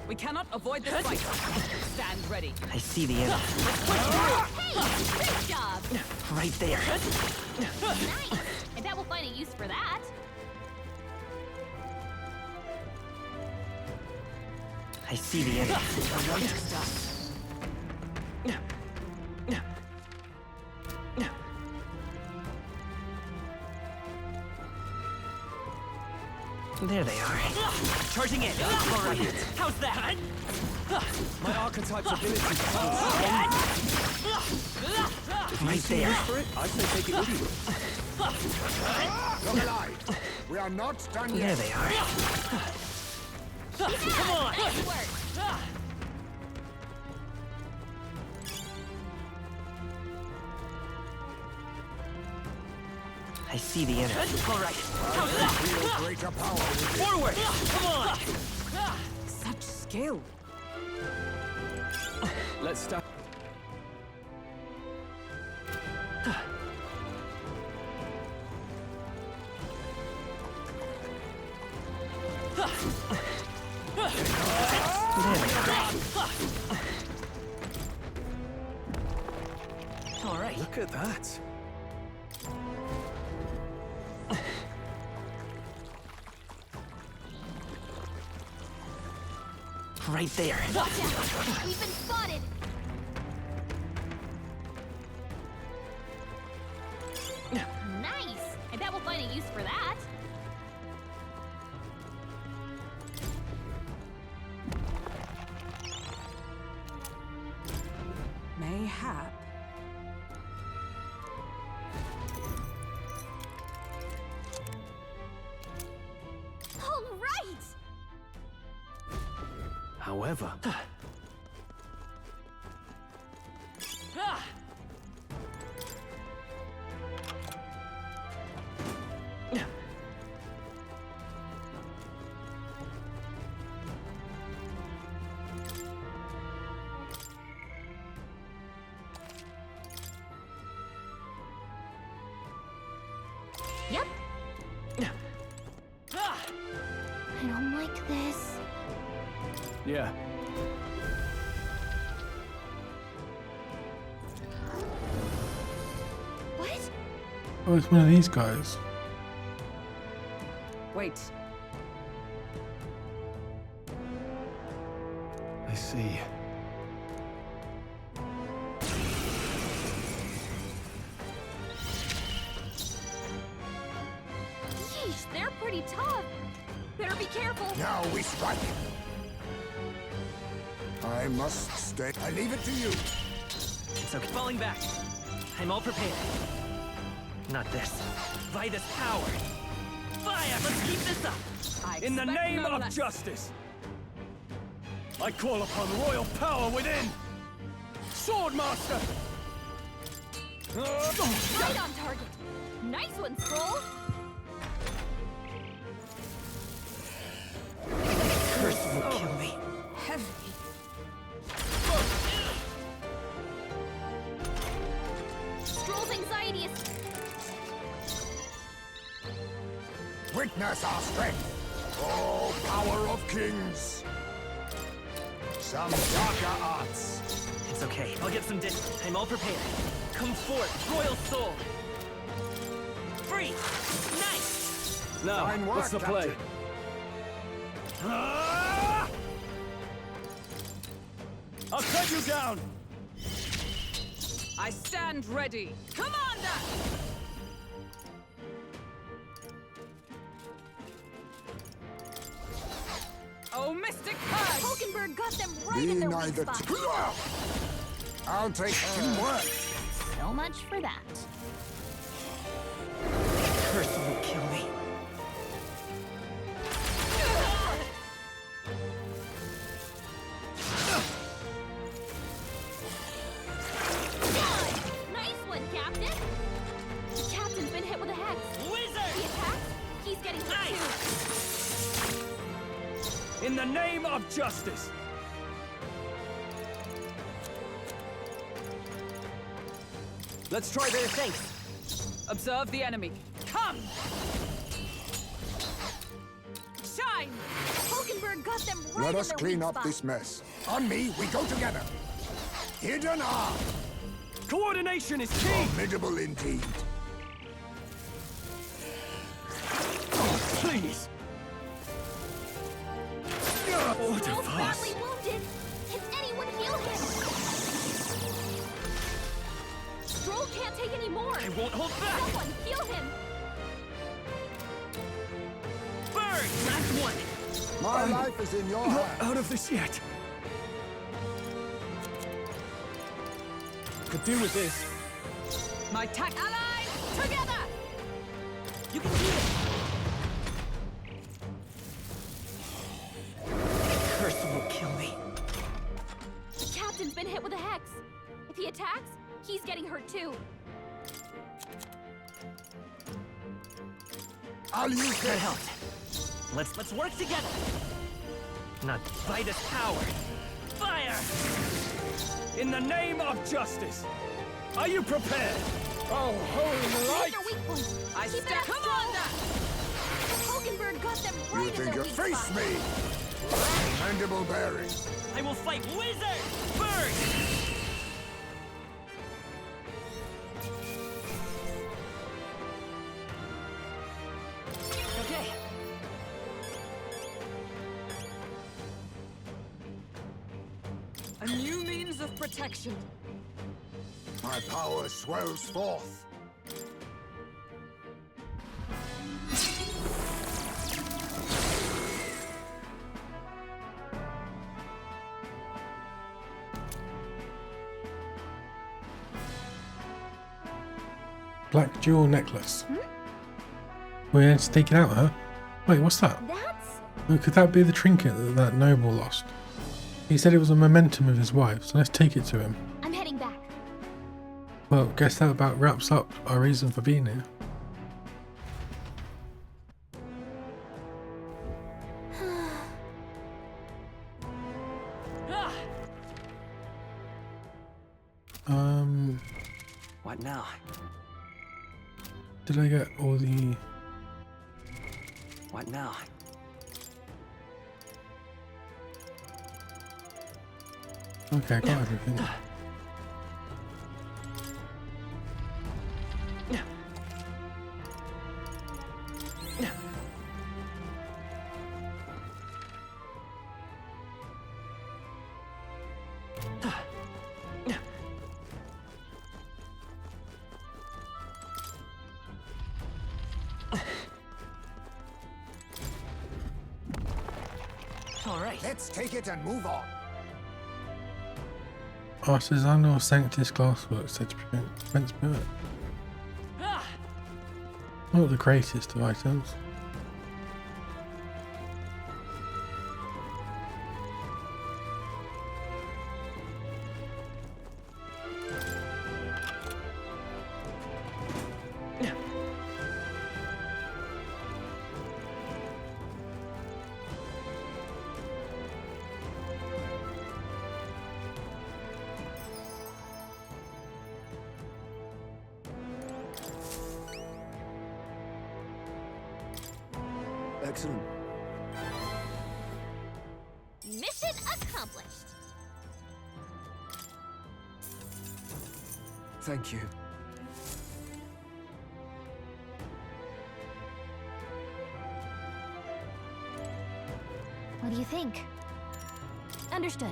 We cannot avoid this fight. Stand ready. I see the enemy. hey, great job. Right there. Nice. I bet we'll find a use for that. I see the enemy. There they are. Charging in! All right, how's that? My archetype's ability Right there. for it, I'd say take it with you. Look alive. We are not done There yet. they are. Come on! Nice work. I see the enemy. All right, how's that? Feel greater power with it. Forward! Come on! Such skill. Let's start. All right. Look at that. Right there. Watch out. We've been spotted. Nice. I bet we'll find a use for that. Mayhap. However... Yep. I don't like this. Yeah. What? Oh, it's one of these guys. Wait. I see. Yeesh, they're pretty tough. Better be careful. Now we strike. I must stay. I leave it to you. It's okay. Falling back. I'm all prepared. Not this. Vitus power. Fire! Let's keep this up. In the name of justice, I call upon royal power within. Swordmaster! Right on target. Nice one, Scroll. Curse will kill me. Heavy. Scroll's anxiety is... Witness our strength. Oh, power of kings. Some darker arts. It's okay. I'll get some distance. I'm all prepared. Come forth, royal soul. Free. Nice. Now, Fine work, what's the play? Captain. I'll cut you down! I stand ready. Commander! Oh, Mystic Purge! Hulkenberg got them right Be in their weak neither spot. I'll take teamwork. So much for that. Curse will kill me. Nice one, Captain. The Captain's been hit with a hex. Wizard! He attacks. He's getting hit too. In the name of justice! Let's try this. Thanks. Observe the enemy. Come! Shine! Hulkenberg got them right Let in us their clean weak up spot. this mess. On me, we go together. Hidden arm. Coordination is key! Formidable indeed. Oh, please! What a Scroll's farce! badly wounded. Can anyone heal him? Scroll can't take any more. I won't hold back. Someone heal him. Burn! Last one. My life is in your Not hands. out of this yet! Could do with this. My tack allies, together! You can do it. Curse will kill me. The Captain's been hit with a hex. If he attacks, he's getting hurt too. I'll use That this. helped. Let's work together. Not Vitus power. Fire! In the name of justice! Are you prepared? Oh, holy Hit light! their weak point. I Keep it stand up, commander! Hulkenberg got them You right in think their you weak face spot. me? Mandible bearing. I will fight wizard! Burn! Okay. A new means of protection. My power swells forth. Black jewel necklace. We're going to take it out, huh? Wait, what's that? That's... Oh, could that be the trinket that that noble lost? He said it was a momentum of his wife, so let's take it to him. I'm heading back. Well, guess that about wraps up our reason for being here. What now? Did I get all the... What now? Okay, I got everything. All right. Let's take it and move on. Artisanal Sanctus glasswork set to prevent spirit. Not the greatest of items. Excellent. Mission accomplished. Thank you. What do you think? Understood.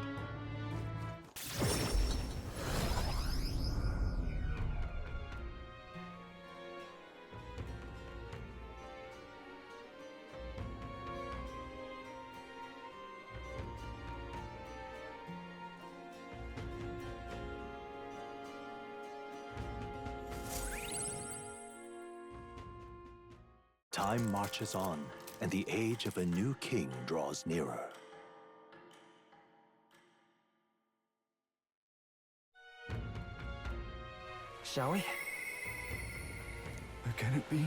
Time marches on, and the age of a new king draws nearer. Shall we? Can it be?